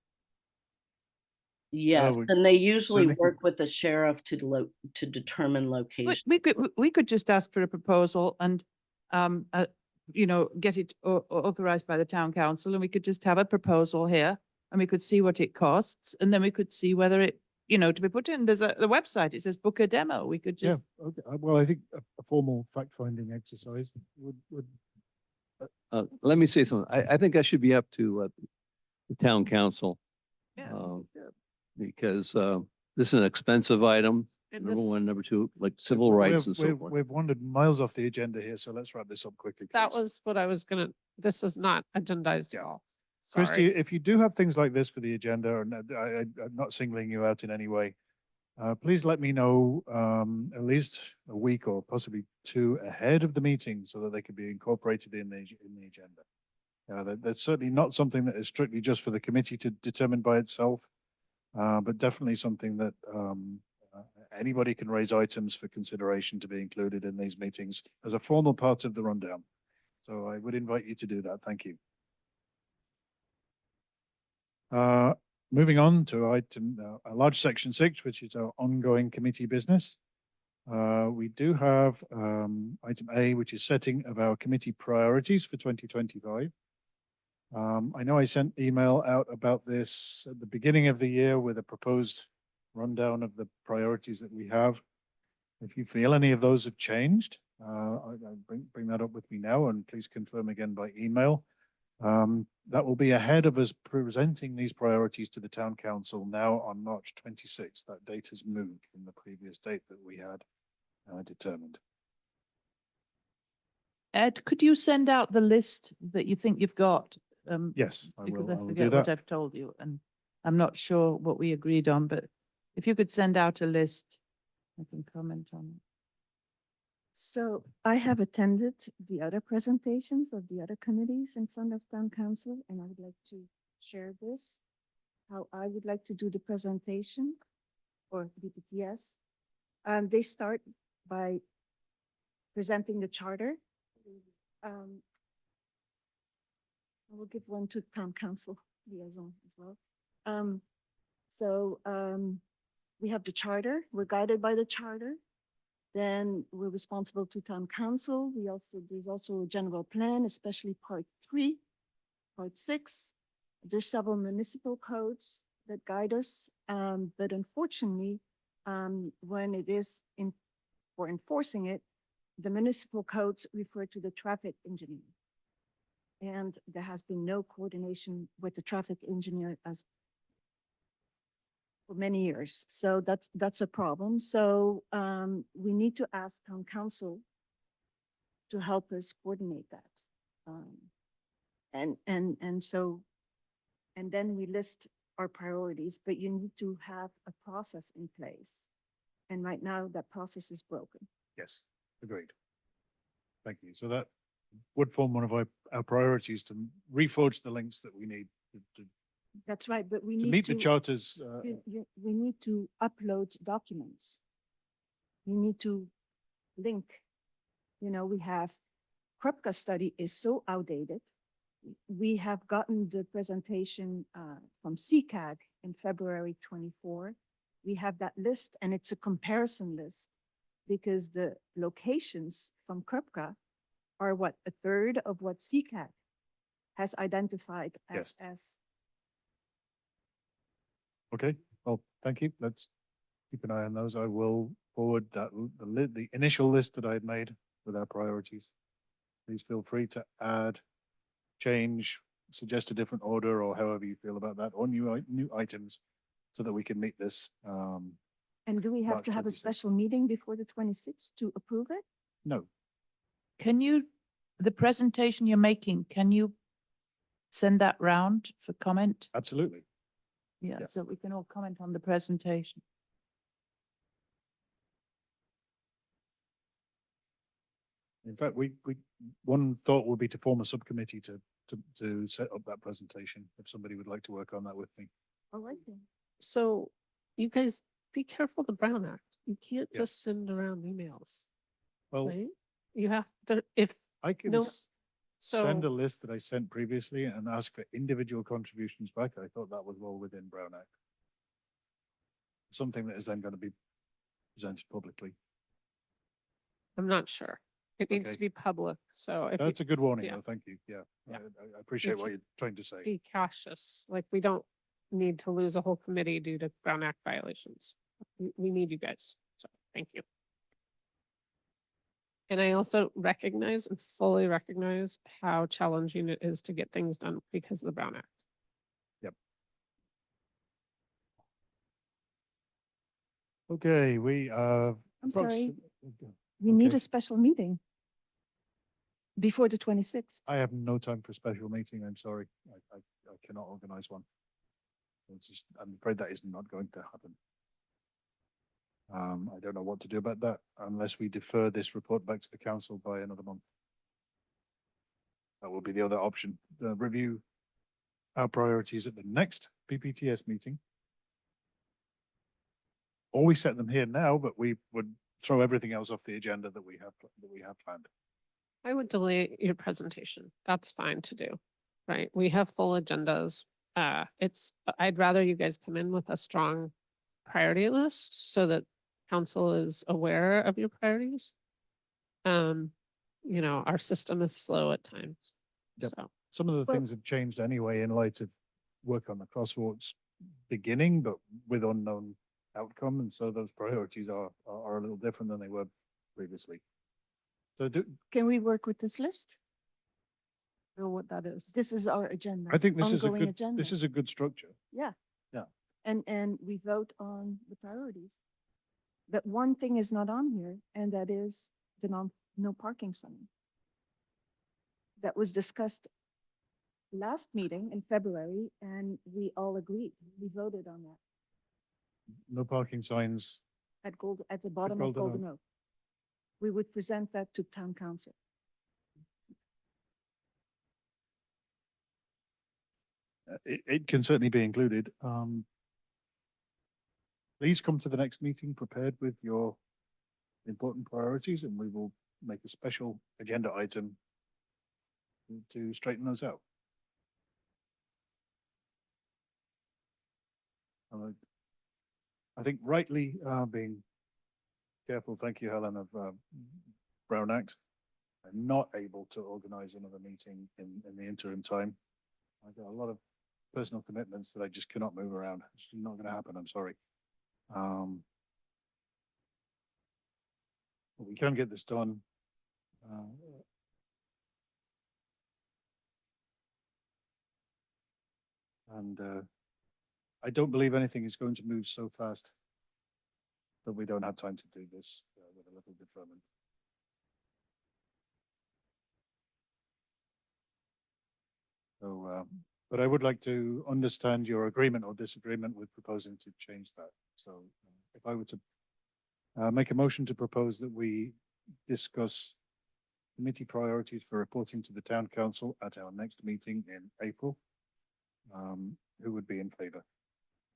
Yeah, we and they usually certainly work with the sheriff to determine location. We could just ask for a proposal and, get it authorized by the town council, and we could just have a proposal here, and we could see what it costs, and then we could see whether it, to be put in. There's the website, it says book a demo. We could Yeah, just, okay. Well, I think a formal fact-finding exercise would Let me say something. I think that should be up to the town council. yeah. Because this is an expensive item, and number this- one. Number two, like civil rights and so we've, forth. we've wandered miles off the agenda here, so let's wrap this up quickly. That please. was what I was gonna, this is not agendized at Yeah. all. Christy, Sorry. if you do have things like this for the agenda, and I'm not singling you out in any way, please let me know at least a week or possibly 2 ahead of the meeting so that they can be incorporated in the agenda. That's certainly not something that is strictly just for the committee to determine by itself, but definitely something that anybody can raise items for consideration to be included in these meetings as a formal part of the rundown. So I would invite you to do that. Thank you. Moving on to item, a large section 6, which is our ongoing committee business. We do have item A, which is setting of our committee priorities for 2025. I know I sent email out about this at the beginning of the year with a proposed rundown of the priorities that we have. If you feel any of those have changed, I bring that up with me now, and please confirm again by email. That will be ahead of us presenting these priorities to the town council now on March 26th. That date has moved from the previous date that we had determined. Ed, could you send out the list that you think you've got? Yes, I Because will. I I will do forget what that. I've told you, and I'm not sure what we agreed on, but if you could send out a list, I can comment on it. So I have attended the other presentations of the other committees in front of town council, and I would like to share this, how I would like to do the presentation or BPTS. They start by presenting the charter. I will give one to town council liaison as well. We have the charter, we're guided by the charter. Then we're responsible to town council. There's also a general plan, especially part 3, part 6. There's several municipal codes that guide us. But unfortunately, when it is for enforcing it, the municipal codes refer to the traffic engineer. And there has been no coordination with the traffic engineer as for many years. So that's a problem. So we need to ask town council to help us coordinate that. And then we list our priorities, but you need to have a process in place. And right now that process is broken. Yes, agreed. Thank you. So that would form one of our priorities to reforge the links that we need to That's right, but we to need meet the charter's, we need to upload documents. We need to link. We have Krupka study is so outdated. We have gotten the presentation from CCAG in February 24. We have that list and it's a comparison list because the locations from Krupka are what, a third of what CCAG has identified Yes. as okay, well, thank you. Let's keep an eye on those. I will forward the initial list that I had made with our priorities. Please feel free to add, change, suggest a different order or however you feel about that, or new items so that we can meet this. And do we have March to have a 26th. special meeting before the 26th to approve it? No, Can you, the presentation you're making, can you send that round for comment? absolutely. Yeah, Yeah. so we can all comment on the presentation. In fact, one thought would be to form a subcommittee to set up that presentation, if somebody would like to work on that with me. All right then. So you guys be careful of the Brown Act. You can't Yes. just send around emails, Well, right? You have to, if, I can no, send a so, list that I sent previously and ask for individual contributions back. I thought that was well within Brown Act. Something that is then going to be presented publicly. I'm not sure. It needs Okay. to be public, so if you That's a good warning, yeah. though. Thank you. Yeah, Yeah. I appreciate If what you- you're trying to say. be cautious, like we don't need to lose a whole committee due to Brown Act violations. We need you guys, so thank you. And I also recognize and fully recognize how challenging it is to get things done because of the Brown Act. Okay, we I'm sorry, approx- we need Okay. a special meeting before the 26th. I have no time for a special meeting. I'm sorry. I cannot organize one. It's just, I'm afraid that is not going to happen. I don't know what to do about that unless we defer this report back to the council by another month. That will be the other option. Review our priorities at the next PPTS meeting. Or we set them here now, but we would throw everything else off the agenda that we have planned. I would delay your presentation. That's fine to do, right? We have full agendas. I'd rather you guys come in with a strong priority list so that council is aware of your priorities. Our system is slow at times. Yep. So, Some of the Well- things have changed anyway in light of work on the crosswalks beginning, but with unknown outcome. And so those priorities are a little different than they were previously. So Can we work with this list? I don't know what that is. This is our agenda. I think this is a ongoing good, agenda. this is a good structure. Yeah. Yeah. And we vote on the priorities. But one thing is not on here, and that is the no parking sign. that was discussed last meeting in February, and we all agreed. We voted on that No parking signs. at the bottom of Golden Golden Oak. We would present that to town council. It can certainly be included. Please come to the next meeting prepared with your important priorities, and we will make a special agenda item to straighten those out. I think rightly being careful, thank you, Helen, of Brown Act. I'm not able to organize another meeting in the interim time. I've got a lot of personal commitments that I just cannot move around. It's not going to happen. I'm sorry. But we can get this done. And I don't believe anything is going to move so fast that we don't have time to do this with a little deferment. So, but I would like to understand your agreement or disagreement with proposing to change that. So if I were to make a motion to propose that we discuss committee priorities for reporting to the town council at our next meeting in April, who would be in favor?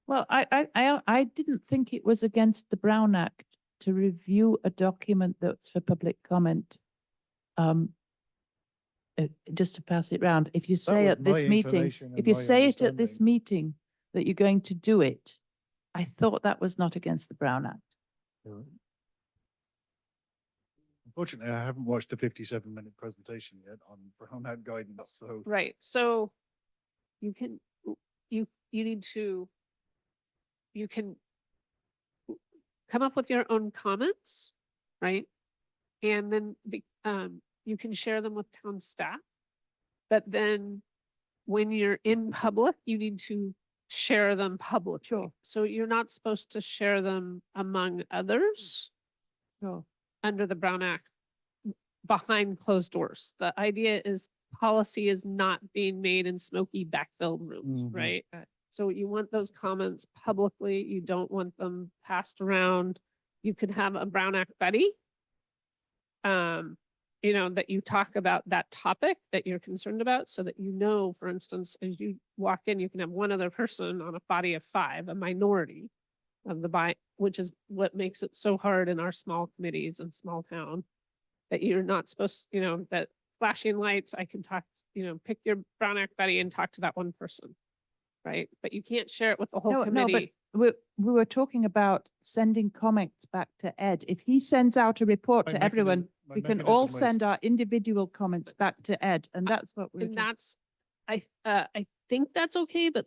Well, I didn't think it was against the Brown Act to review a document that's for public comment. Just to pass it round, if you say was at this my meeting, inclination if and you my say it at this understanding. meeting that you're going to do it, I thought that was not against the Brown Act. Unfortunately, I haven't watched the 57-minute presentation yet on Brown Act guidance, so. Right, so you can, you need to, you can come up with your own comments, right? And then you can share them with town staff. But then when you're in public, you need to share them publicly. So you're not supposed to share them among others under the Brown Act behind closed doors. The idea is policy is not being made in smoky backfilled rooms, Mhm. right? So you want those comments publicly. You don't want them passed around. You could have a Brown Act buddy. You know, that you talk about that topic that you're concerned about so that you know, for instance, as you walk in, you can have one other person on a body of 5, a minority of the which is what makes it so hard in our small committees and small town. That you're not supposed, you know, that flashing lights, I can talk, you know, pick your Brown Act buddy and talk to that one person. Right? But you can't share it with the whole No, but committee. we were talking about sending comments back to Ed. If he sends out a report My to everyone, mechanism- my we can all mechanism was- send our individual comments back to Ed, and that's what we're. And that's, I think that's okay, but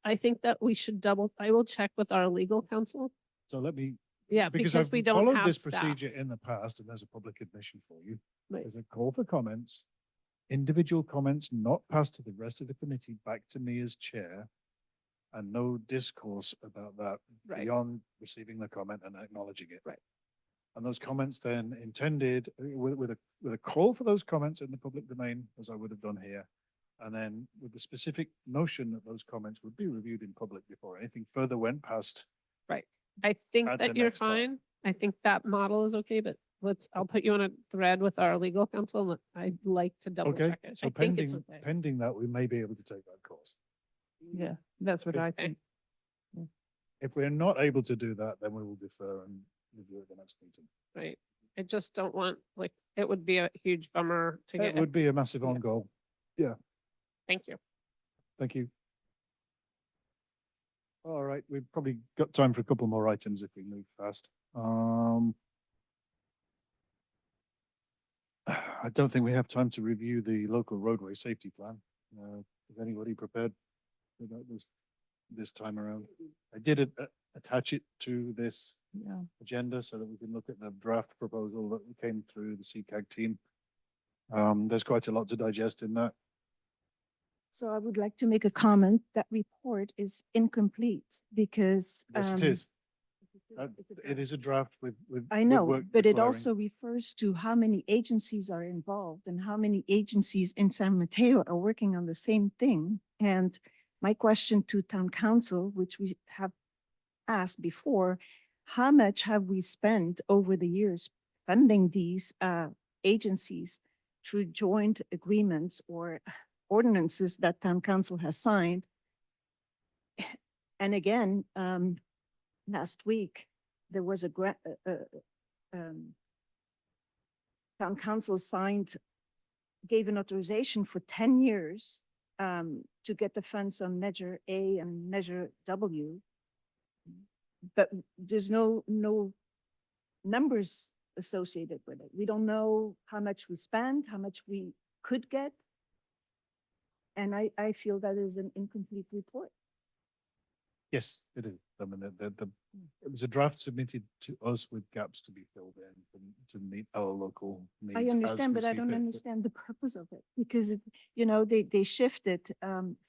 I think that we should I will check with our legal counsel. So let me, Yeah, because because I've we don't followed have this staff. procedure in the past, and there's a public admission for you. Right. There's a call for comments, individual comments not passed to the rest of the committee, back to me as chair, and no discourse about that Right. beyond receiving the comment and acknowledging it. Right. And those comments then intended with a call for those comments in the public domain, as I would have done here. And then with the specific notion that those comments would be reviewed in public before anything further went past. I think Add to that you're next time. fine. I think that model is okay, but I'll put you on a thread with our legal counsel. And I'd like to double Okay, check it. so I think it's pending, okay. pending that, we may be able to take that course. Yeah, that's what I think. If we're not able to do that, then we will defer and review at the next meeting. Right. I just don't want, like, it would be a huge bummer to It get, would be a massive Yeah. on goal. thank you. Thank you. All right, we've probably got time for a couple more items if we move fast. I don't think we have time to review the local roadway safety plan. Is anybody prepared for that this time around? I did attach it to this Yeah. agenda so that we can look at the draft proposal that came through the CCAG team. There's quite a lot to digest in that. So I would like to make a comment. That report is incomplete because Yes, it is. It's a It draft. is a draft with. I with know, work but it requiring- also refers to how many agencies are involved and how many agencies in San Mateo are working on the same thing. And my question to town council, which we have asked before, how much have we spent over the years funding these agencies through joint agreements or ordinances that town council has signed? And again, last week, there was a town council signed, gave an authorization for 10 years to get the funds on Measure A and Measure W. But there's no numbers associated with it. We don't know how much we spend, how much we could get. And I feel that is an incomplete report. Yes, it is. I mean, it was a draft submitted to us with gaps to be filled in to meet our local needs. I as understand, we but I see don't fit. understand the purpose of it because it, they shifted.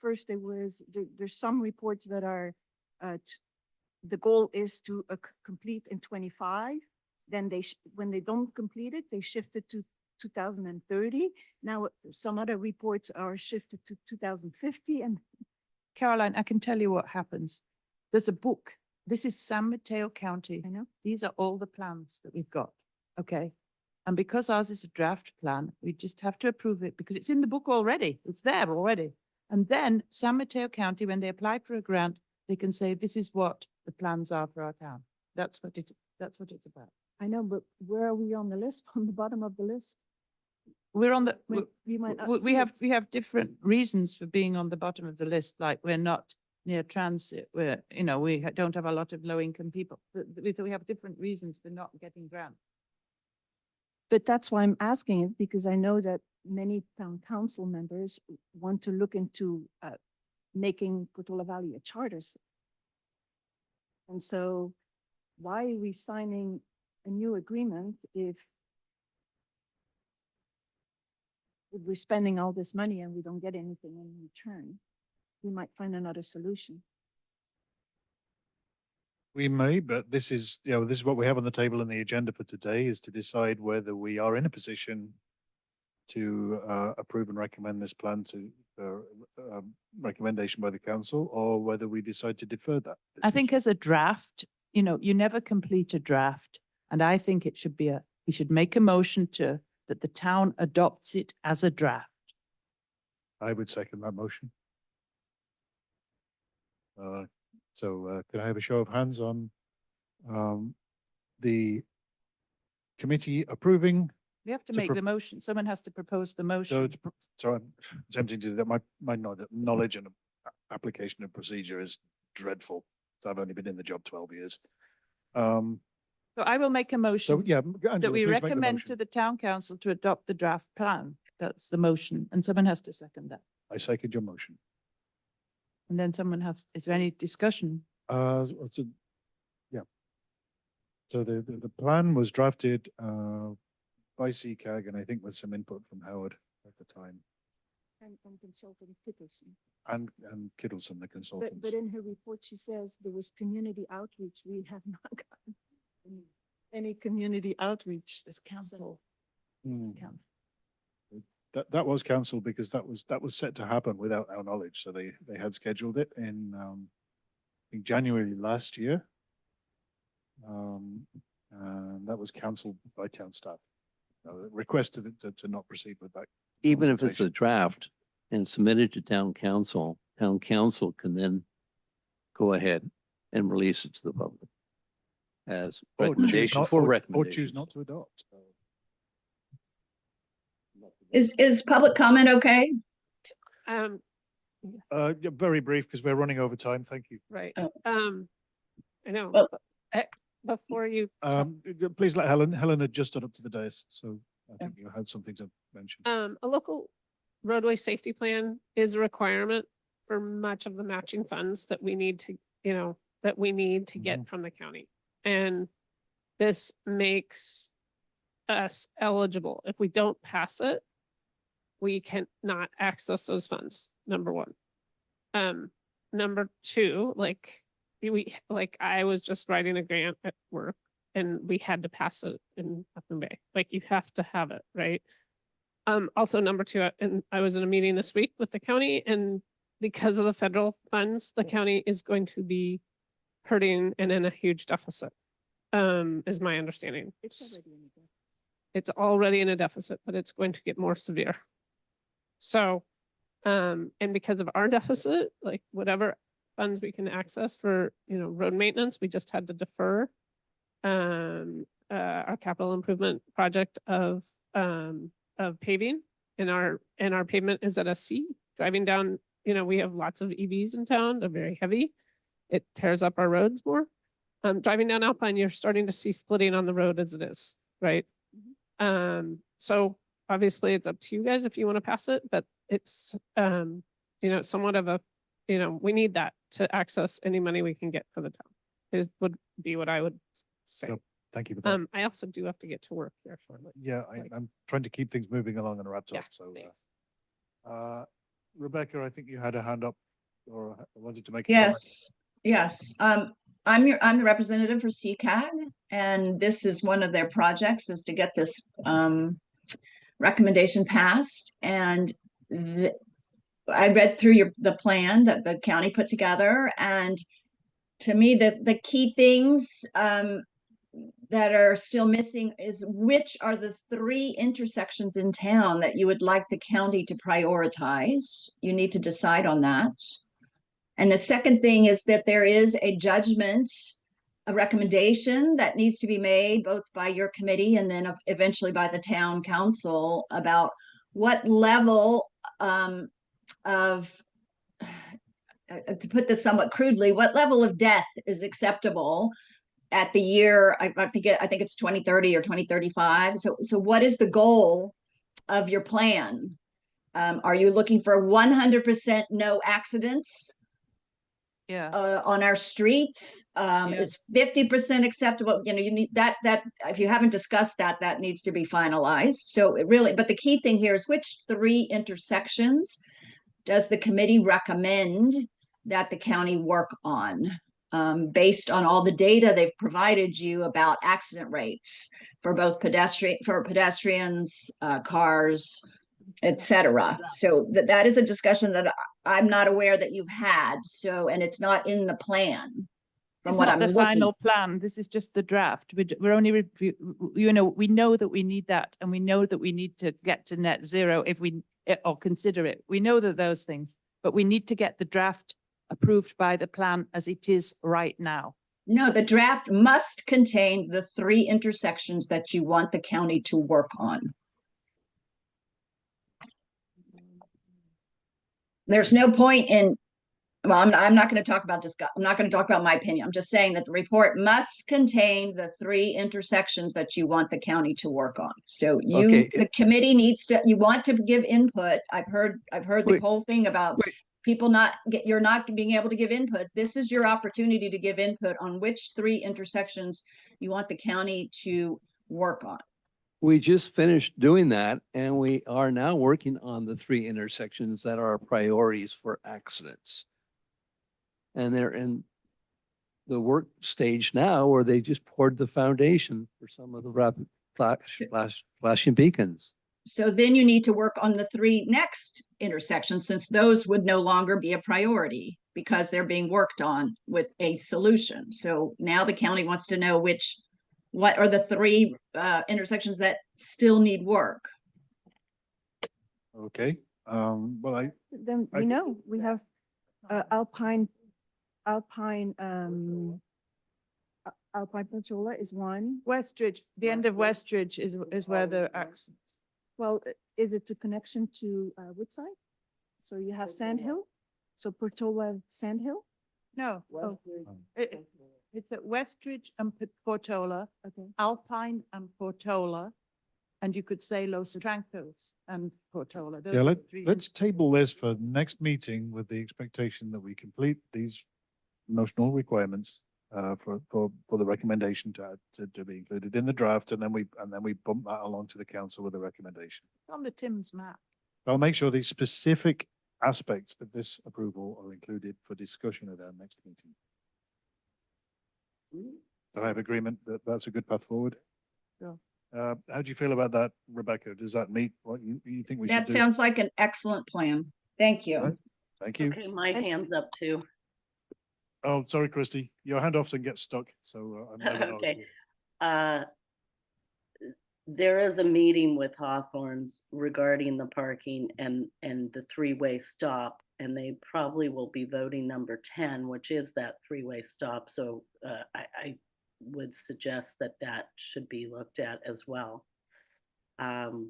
First there's some reports that are, the goal is to complete in 25. Then when they don't complete it, they shifted to 2030. Now some other reports are shifted to 2050 and Caroline, I can tell you what happens. There's a book. This is San Mateo County. I know. These are all the plans that we've got. Okay. And because ours is a draft plan, we just have to approve it because it's in the book already. It's there already. And then San Mateo County, when they apply for a grant, they can say, this is what the plans are for our town. That's what it's about. I know, but where are we on the list? On the bottom of the list? We're on the, We might not we see it. we have different reasons for being on the bottom of the list, like we're not near transit, where, we don't have a lot of low income people. So we have different reasons for not getting grants. But that's why I'm asking it, because I know that many town council members want to look into making Portola Valley a charter city. And so why are we signing a new agreement if we're spending all this money and we don't get anything in return? We might find another solution. We may, but this is what we have on the table in the agenda for today is to decide whether we are in a position to approve and recommend this plan to recommendation by the council, or whether we decide to defer that. I think decision. as a draft, you never complete a draft. And I think it should be we should make a motion that the town adopts it as a draft. I would second that motion. Can I have a show of hands on the committee approving? We have to To make pro- the motion. Someone has to propose the So, motion. so I'm attempting to do that. My knowledge and application of procedure is dreadful. So I've only been in the job 12 years. So I will make a So motion yeah, that Angela, we please make the recommend motion. to the town council to adopt the draft plan. That's the motion. And someone has to second that. I second your motion. And then is there any discussion? So, yeah. So the plan was drafted by CCAG and I think with some input from Howard at the time And consultant Peterson. and Kittleson, the consultants. But in her report, she says there was community outreach. We have not gotten any community outreach. As council. Hmm. As council. That was cancelled because that was set to happen without our knowledge. So they had scheduled it in January last year. And that was cancelled by town staff. Requested to not proceed with that. Even if it's a consultation. draft and submitted to town council can then go ahead and release it to the public as Or choose recommendation not- for or- recommendation. Or choose not to adopt. Is public comment okay? Yeah, very brief because we're running over time. Thank you. Right. Oh. I know. Well- but, before you, talk, Please let Helen had just stood up to the dais, so I think you had something to mention. a local roadway safety plan is a requirement for much of the matching funds that we need to, get from the county. And this makes us eligible. If we don't pass it, we cannot access those funds, number one. Number two, like like, I was just writing a grant at work and we had to pass it in Upton Bay. Like, you have to have it, right? Also number two, and I was in a meeting this week with the county, and because of the federal funds, the county is going to be hurting and in a huge deficit, is my understanding. It's already in a deficit, but it's going to get more severe. So, and because of our deficit, like whatever funds we can access for, road maintenance, we just had to defer our capital improvement project of paving, and our pavement is at a C. Driving down, we have lots of EVs in town. They're very heavy. It tears up our roads more. Driving down Alpine, you're starting to see splitting on the road as it is, right? So obviously it's up to you guys if you want to pass it, but it's, somewhat of a, we need that to access any money we can get for the town. It would be what I would say. Yep. Thank you for that. I also do have to get to work here shortly. Yeah, I'm trying to keep things moving along and wrapped Yeah, up, so. thanks. Rebecca, I think you had a hand up or wanted to make a comment. Yes. I'm the representative for CCAG, and this is one of their projects is to get this recommendation passed. And I read through the plan that the county put together, and to me, the key things that are still missing is which are the 3 intersections in town that you would like the county to prioritize. You need to decide on that. And the second thing is that there is a judgment, a recommendation that needs to be made both by your committee and then eventually by the town council about what level of to put this somewhat crudely, what level of death is acceptable at the year, I think it's 2030 or 2035. So what is the goal of your plan? Are you looking for 100% no accidents Yeah. on our streets? Is 50% acceptable? You need that if you haven't discussed that, that needs to be finalized. So it really, but the key thing here is which 3 intersections does the committee recommend that the county work on? Based on all the data they've provided you about accident rates for both pedestrians, cars, etc. So that is a discussion that I'm not aware that you've had. So, and it's not in the plan. From It's what not I'm the looking. final plan. This is just the draft. We're only review, we know that we need that, and we know that we need to get to net zero if we or consider it. We know that those things, but we need to get the draft approved by the plan as it is right now. No, the draft must contain the 3 intersections that you want the county to work on. There's no point in, well, I'm not going to talk about I'm not going to talk about my opinion. I'm just saying that the report must contain the 3 intersections that you want the county to work on. So the committee needs to, you want to give input. I've heard the whole thing about people you're not being able to give input. This is your opportunity to give input on which 3 intersections you want the county to work on. We just finished doing that, and we are now working on the 3 intersections that are priorities for accidents. And they're in the work stage now where they just poured the foundation for some of the rapid flashing beacons. So then you need to work on the 3 next intersections, since those would no longer be a priority because they're being worked on with a solution. So now the county wants to know what are the 3 intersections that still need work. Okay, well, Then I- we know we have Alpine Peninsula is one. Westridge, the end of Westridge is where the accidents. Well, is it a connection to Woodside? So you have Sand Hill? So Portola, Sand Hill? No, it's at Westridge and Portola, Okay. Alpine and Portola, and you could say Los Trancos and Portola. Those yeah, are the 3 let's table this for next meeting with the expectation that we complete these notional requirements for the recommendation to be included in the draft, and then we bump that along to the council with a recommendation. on the Tim's map. I'll make sure these specific aspects of this approval are included for discussion at our next meeting. Mhm. Do I have agreement that that's a good path forward? Sure. How do you feel about that, Rebecca? Does that meet what you think we should That do? sounds like an excellent plan. Thank you. Right. Thank you. Okay, my And- hand's up too. Oh, sorry, Christy. Your hand often gets stuck, so I'm leaving it on Okay. you. There is a meeting with Hawthorne's regarding the parking and the three-way stop. And they probably will be voting number 10, which is that three-way stop. So I would suggest that that should be looked at as well. There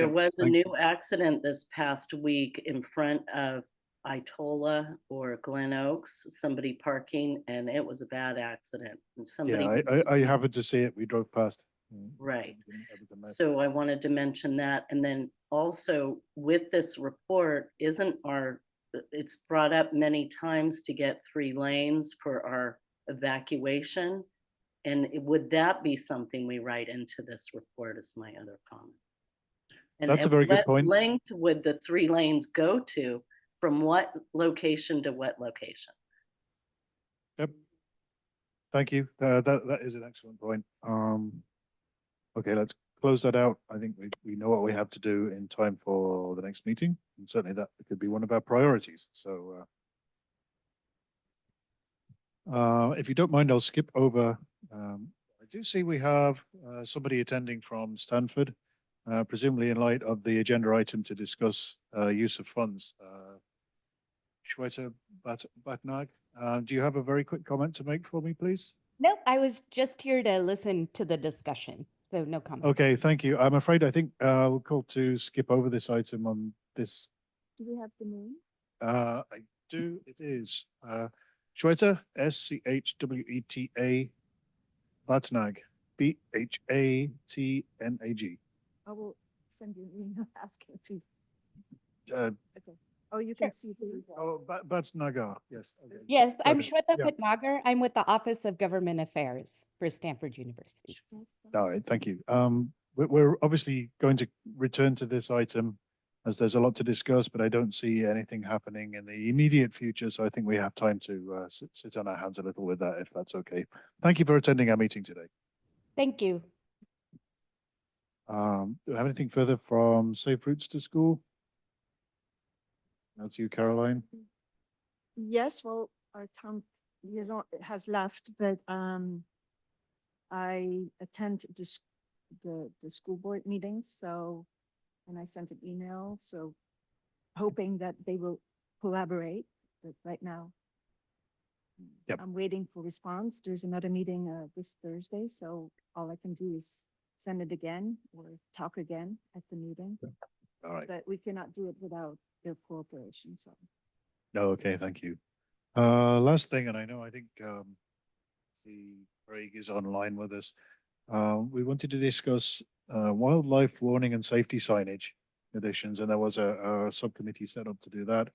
Yep, was a thank- new accident this past week in front of Itola or Glen Oaks, somebody parking, and it was a bad accident. And somebody Yeah, needs to I be- happened to see it. We drove past. Right. It was a mess. So I wanted to mention that. And then also with this report, it's brought up many times to get 3 lanes for our evacuation. And would that be something we write into this report is my other comment. And That's a at very good what point. length would the 3 lanes go to, from what location to what location? Yep. Thank you. That is an excellent point. Okay, let's close that out. I think we know what we have to do in time for the next meeting, and certainly that could be one of our priorities. So, if you don't mind, I'll skip over. I do see we have somebody attending from Stanford, presumably in light of the agenda item to discuss use of funds. Shweta Batnag, do you have a very quick comment to make for me, please? Nope, I was just here to listen to the discussion, so no comment. Okay, thank you. I'm afraid I think we'll call to skip over this item on this. Do we have the name? I do. It is Shweta, Schweta Batnag, Bhatnag. I will send you an email asking to, Uh, oh, you can see the. Batnagar, yes. Okay. Yes, I'm Okay, Shweta yeah. Bhatnagar. I'm with the Office of Government Affairs for Stanford University. All right, thank you. We're obviously going to return to this item as there's a lot to discuss, but I don't see anything happening in the immediate future. So I think we have time to sit on our hands a little with that, if that's okay. Thank you for attending our meeting today. Thank you. Do you have anything further from Safe Routes to School? That's you, Caroline. Yes, well, our town liaison has left, but I attend the school board meetings, so, and I sent an email, so hoping that they will collaborate, but right now Yep. I'm waiting for response. There's another meeting this Thursday, so all I can do is send it again or talk again at the meeting, All right. but we cannot do it without their cooperation, so. Okay, thank you. Last thing, and I think the Craig is online with us. We wanted to discuss wildlife warning and safety signage additions, and there was a subcommittee set up to do that.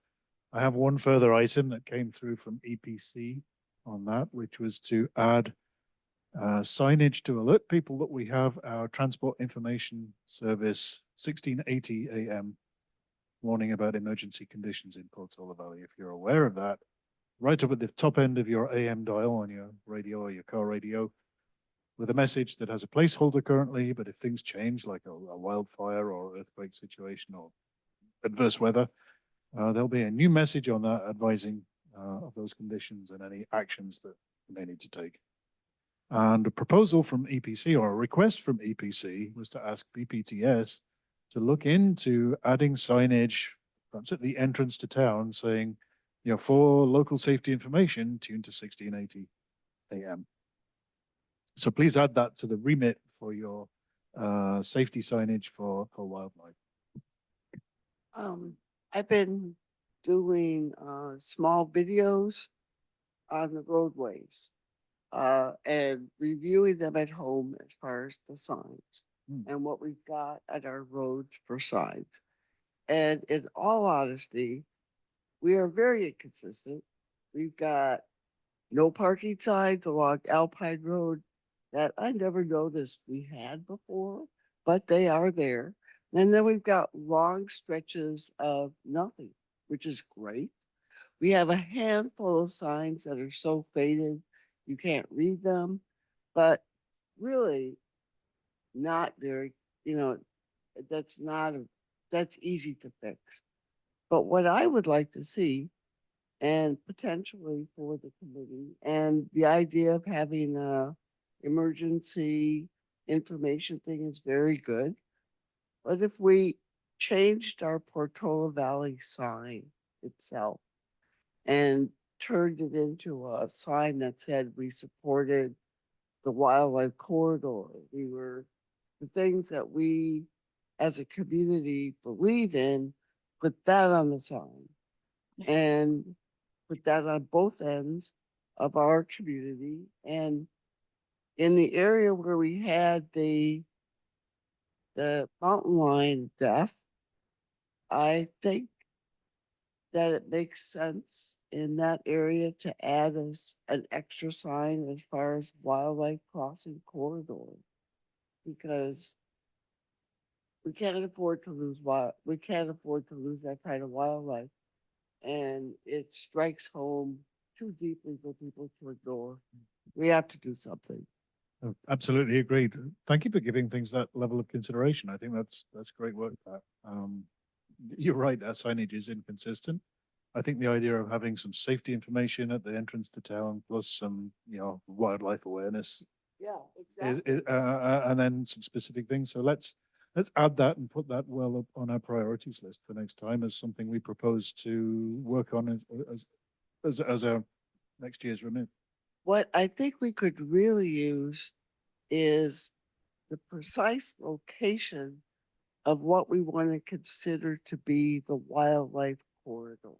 I have one further item that came through from EPC on that, which was to add signage to alert people that we have our transport information service 1680 AM warning about emergency conditions in Portola Valley. If you're aware of that, right up at the top end of your AM dial on your radio or your car radio, with a message that has a placeholder currently, but if things change, like a wildfire or earthquake situation or adverse weather, there'll be a new message on that advising of those conditions and any actions that you may need to take. And a proposal from EPC, or a request from EPC, was to ask BPTS to look into adding signage, perhaps at the entrance to town, saying, you know, for local safety information, tune to 1680 AM. So please add that to the remit for your safety signage for wildlife. I've been doing small videos on the roadways and reviewing them at home as far as the signs and what we've got at our roads for signs. And in all honesty, we are very inconsistent. We've got no parking signs along Alpine Road that I never noticed we had before, but they are there. And then we've got long stretches of nothing, which is great. We have a handful of signs that are so faded you can't read them, but really not very, that's not, that's easy to fix. But what I would like to see, and potentially for the committee, and the idea of having a emergency information thing is very good. But if we changed our Portola Valley sign itself and turned it into a sign that said we supported the wildlife corridor, the things that we as a community believe in, put that on the sign. And put that on both ends of our community. And in the area where we had the mountain lion death, I think that it makes sense in that area to add an extra sign as far as wildlife crossing corridor. Because we can't afford to lose that kind of wildlife. And it strikes home too deeply for people to ignore. We have to do something. Oh, absolutely agreed. Thank you for giving things that level of consideration. I think that's great work, Pat. You're right, our signage is inconsistent. I think the idea of having some safety information at the entrance to town, plus some, wildlife awareness Yeah, is, exactly. and then some specific things. So let's add that and put that well up on our priorities list for next time as something we propose to work on as our next year's remit. What I think we could really use is the precise location of what we want to consider to be the wildlife corridor.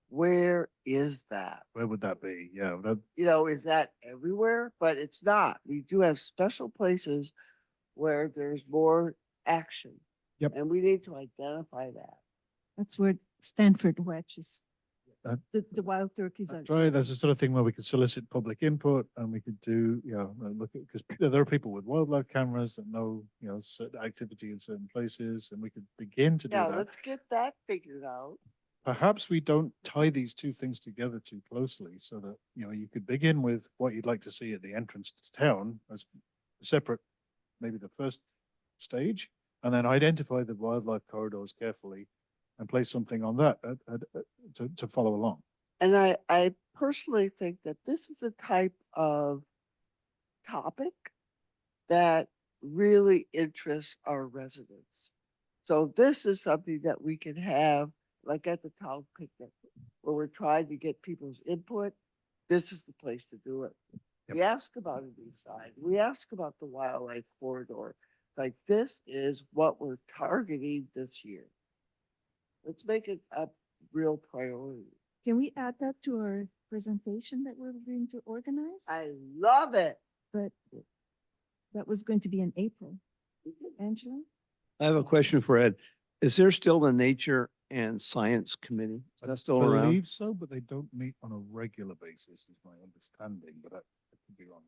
Where is that? Where would that be? Yeah, that, Is that everywhere? But it's not. We do have special places where there's more action. Yep. And we need to identify that. That's where Stanford Wedge is. Uh, The wild turkeys are. that's right. There's a sort of thing where we could solicit public input and we could do, look at, because there are people with wildlife cameras that know, certain activity in certain places, and we could begin to do Yeah, that. let's get that figured out. Perhaps we don't tie these two things together too closely so that, you could begin with what you'd like to see at the entrance to town as separate, maybe the first stage, and then identify the wildlife corridors carefully and place something on that to follow along. And I personally think that this is a type of topic that really interests our residents. So this is something that we can have like at the town picnic, where we're trying to get people's input. This is the place to do it. Yep. We ask about a new sign. We ask about the wildlife corridor. Like, this is what we're targeting this year. Let's make it a real priority. Can we add that to our presentation that we're going to organize? I love it. But that was going to be in April. Angela? I have a question for Ed. Is there still the Nature and Science Committee? Is that still I around? believe so, but they don't meet on a regular basis, is my understanding, but I could be wrong.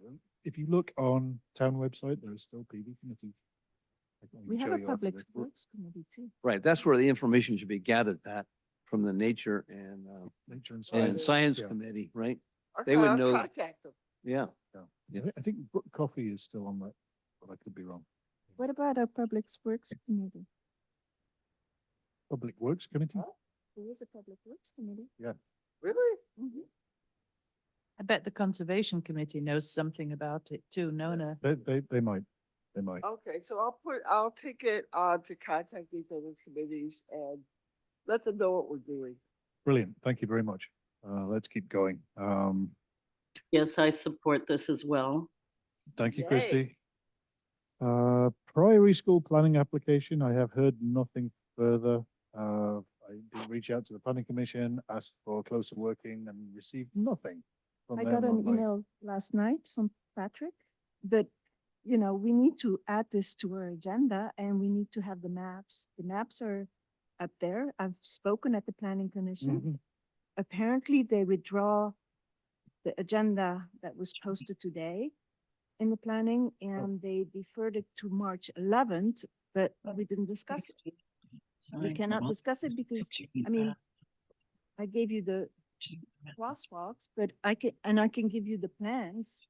If you look on town website, there is still PV committee. I can We have show a you after public this. works committee too. Right, that's where the information should be gathered, Pat, from the Nature Nature and and Science. Science Yeah. Committee, right? Our They would con- know- Contact them. Yeah. Yeah. I think Brook Coffee is still on that, but I could be wrong. What about our public works committee? Public Works Committee? There is a public works committee. Really? I bet the Conservation Committee knows something about it too, Nona. They might. Okay, so I'll take it on to contact these other committees and let them know what we're doing. Brilliant. Thank you very much. Let's keep going. Yes, I support this as well. Thank you, Yay. Christy. Priory school planning application, I have heard nothing further. I did reach out to the planning commission, asked for closer working and received nothing from I them got an on my- email last night from Patrick, but we need to add this to our agenda and we need to have the maps. The maps are up there. I've spoken at the planning commission. Mhm. Apparently they withdraw the agenda that was posted today in the planning and they deferred it to March 11th, but we didn't discuss it. We cannot discuss it because, I gave you the crosswalks, but I can give you the plans.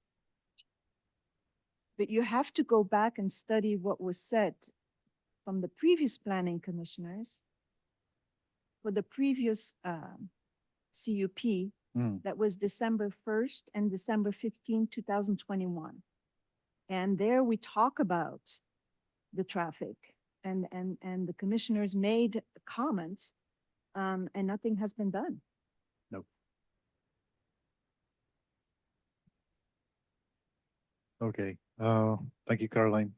But you have to go back and study what was said from the previous planning commissioners for the previous CUP, Hmm. that was December 1st and December 15, 2021. And there we talk about the traffic and the commissioners made comments, and nothing has been done. Okay, thank you, Caroline.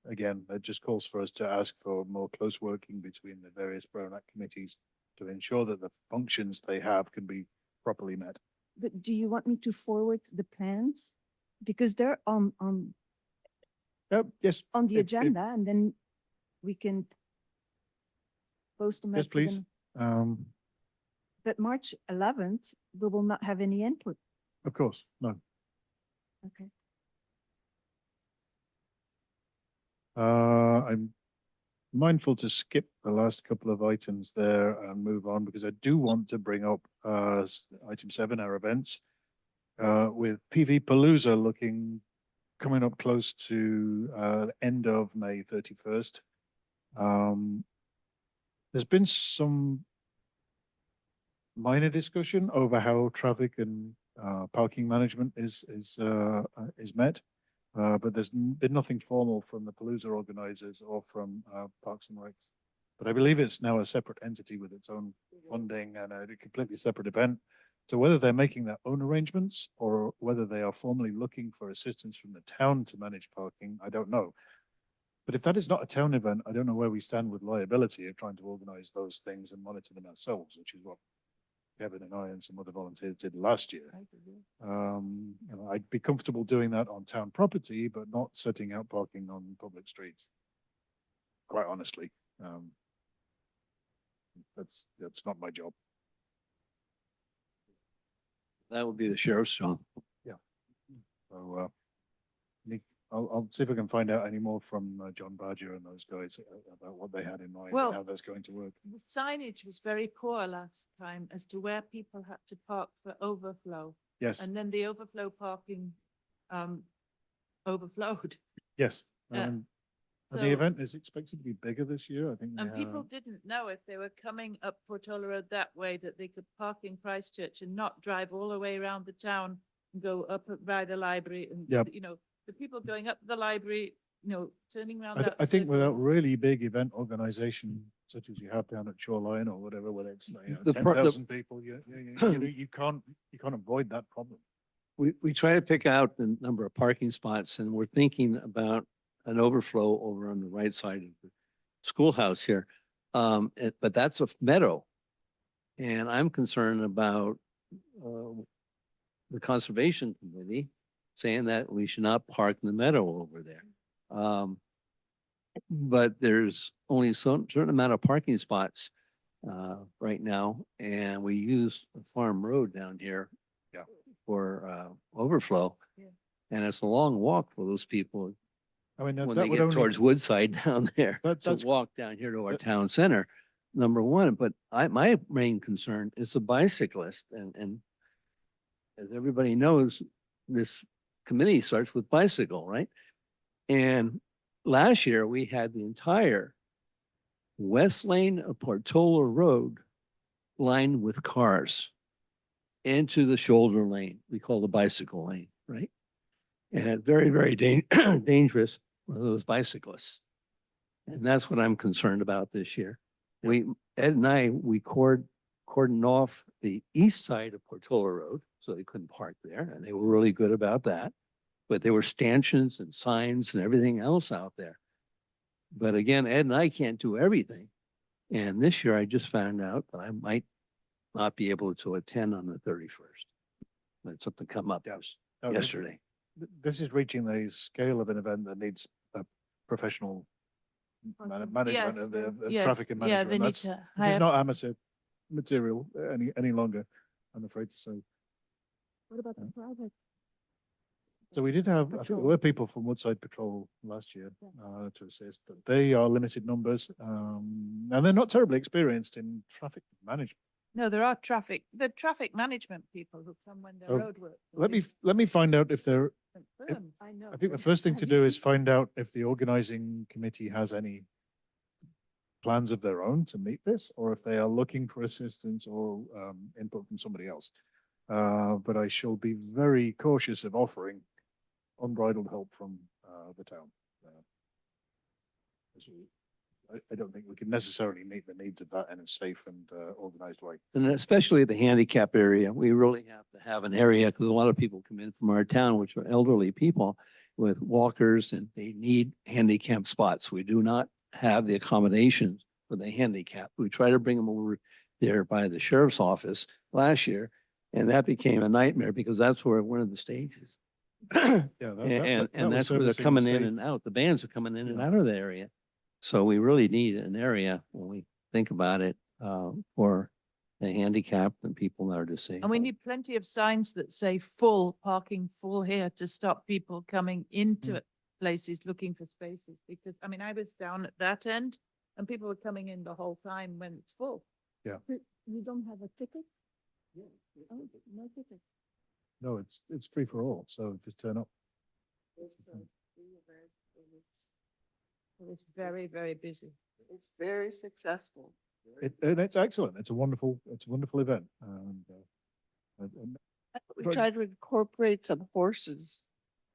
Again, that just calls for us to ask for more close working between the various Brown Act committees to ensure that the functions they have can be properly met. But do you want me to forward the plans? Because they're on Yes. the if- agenda, and then we can post them. Yes, at the please. But March 11th, we will not have any input. Of course, no. Okay. I'm mindful to skip the last couple of items there and move on because I do want to bring up item 7, our events. With PV Palooza coming up close to the end of May 31st. There's been some minor discussion over how traffic and parking management is met. But there's been nothing formal from the Palooza organizers or from Parks and Recs. But I believe it's now a separate entity with its own funding and a completely separate event. So whether they're making their own arrangements or whether they are formally looking for assistance from the town to manage parking, I don't know. But if that is not a town event, I don't know where we stand with liability of trying to organize those things and monitor them ourselves, which is what Kevin and I and some other volunteers did last year. You know, I'd be comfortable doing that on town property, but not setting out parking on public streets. Quite honestly, that's not my job. That would be the sheriff's job. So I'll see if I can find out any more from John Badger and those guys about what they had in mind Well, and how that's going to work. The signage was very poor last time as to where people had to park for overflow. Yes, And then the overflow parking overflowed. yes. uh, And the so- event is expected to be bigger this year. I think. And they people have- didn't know if they were coming up Portola Road that way, that they could park in Christchurch and not drive all the way around the town and go up by the library and, Yep. you know, the people going up the library, you know, turning around I that. think circle. without really big event organization, such as you have down at Shoreline or whatever, where it's The 10,000 people, you can't avoid that problem. We try to pick out the number of parking spots and we're thinking about an overflow over on the right side of the schoolhouse here. But that's a meadow. And I'm concerned about the conservation committee saying that we should not park in the meadow over there. But there's only a certain amount of parking spots right now, and we use a farm road down here for overflow. Yeah. And it's a long walk for those people I mean, when that they would get only, towards Woodside down there. To that's- walk down here to our that- town center, number one. But my main concern is the bicyclist, and as everybody knows, this committee starts with bicycle, right? And last year we had the entire west lane of Portola Road lined with cars into the shoulder lane, we call the bicycle lane, right? And it's very, very dangerous for those bicyclists. And that's what I'm concerned about this year. Ed and I, we cordoned off the east side of Portola Road, so they couldn't park there, and they were really good about that. But there were stanchions and signs and everything else out there. But again, Ed and I can't do everything. And this year I just found out that I might not be able to attend on the 31st. But something come up yesterday. This is reaching the scale of an event that needs a professional management of the Yes, traffic and yeah, they management. need That's, to this is hire- not amateur material any longer, I'm afraid to say. What about the private? So we did have, I think there Patrol. were people from Woodside Patrol last year to assist, but they are limited numbers. And they're not terribly experienced in traffic management. No, there are the traffic management people who come when the So, road work. Let me find out if there, Confirm. I know. I think the first thing Have to you do is seen- find out if the organizing committee has any plans of their own to meet this, or if they are looking for assistance or input from somebody else. But I shall be very cautious of offering unbridled help from the town. As I don't think we can necessarily meet the needs of that in a safe and organized way. And especially the handicap area, we really have to have an area because a lot of people come in from our town, which are elderly people with walkers and they need handicap spots. We do not have the accommodations for the handicap. We try to bring them over there by the sheriff's office last year. And that became a nightmare because that's where one of the stages. Yeah, And was that's where they're servicing the coming in state. and out. The bands are coming in and Yeah. out of the area. So we really need an area when we think about it for the handicapped and people that are disabled. And we need plenty of signs that say full, parking full here to stop people coming into places looking for spaces. Because, I mean, I was down at that end and people were coming in the whole time when it's full. You don't have a ticket? Oh, no ticket. No, it's free for all, so just turn up. It's a free event, and It's very, very busy. it's very successful. And it's excellent. It's a wonderful event. And We But- tried to incorporate some horses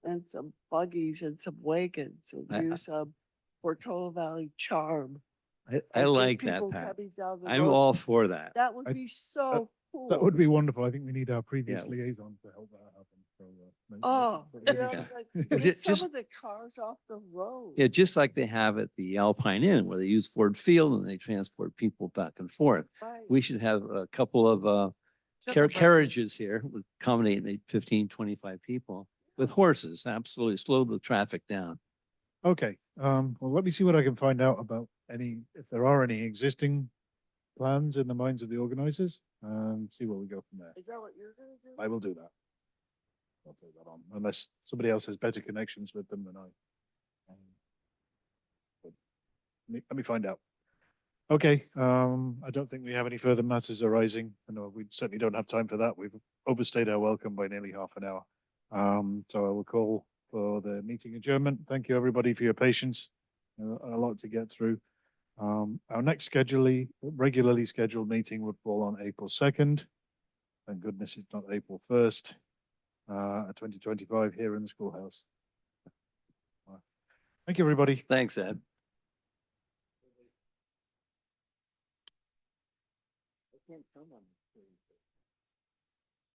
and some buggies and some wagons and I- do some Portola Valley charm. I and get like that, people Pat. coming down the I'm road. all for that. That would I- be so cool. that would be wonderful. I think we need our previous Yeah. liaison to help that happen. So, Oh, but you maybe- know, like, Ju- get some just- of the cars off the road. Yeah, just like they have at the Alpine Inn where they use Ford Field and they transport people back and forth. Right. We should have a couple of Shuttle buses. carriages here with accommodate maybe 15, 25 people with horses, absolutely slow the traffic down. Okay, well, let me see what I can find out about if there are any existing plans in the minds of the organizers and see where we go from there. Is that what you're gonna do? I will do that. I'll take that on, unless somebody else has better connections with them than I. But let me find out. Okay, I don't think we have any further matters arising. I know we certainly don't have time for that. We've overstayed our welcome by nearly half an hour. So I will call for the meeting adjournment. Thank you, everybody, for your patience. A lot to get through. Our next regularly scheduled meeting would fall on April 2nd. Thank goodness it's not April 1st, 2025 here in the schoolhouse. Thank you, everybody. Thanks, Ed. I can't come on.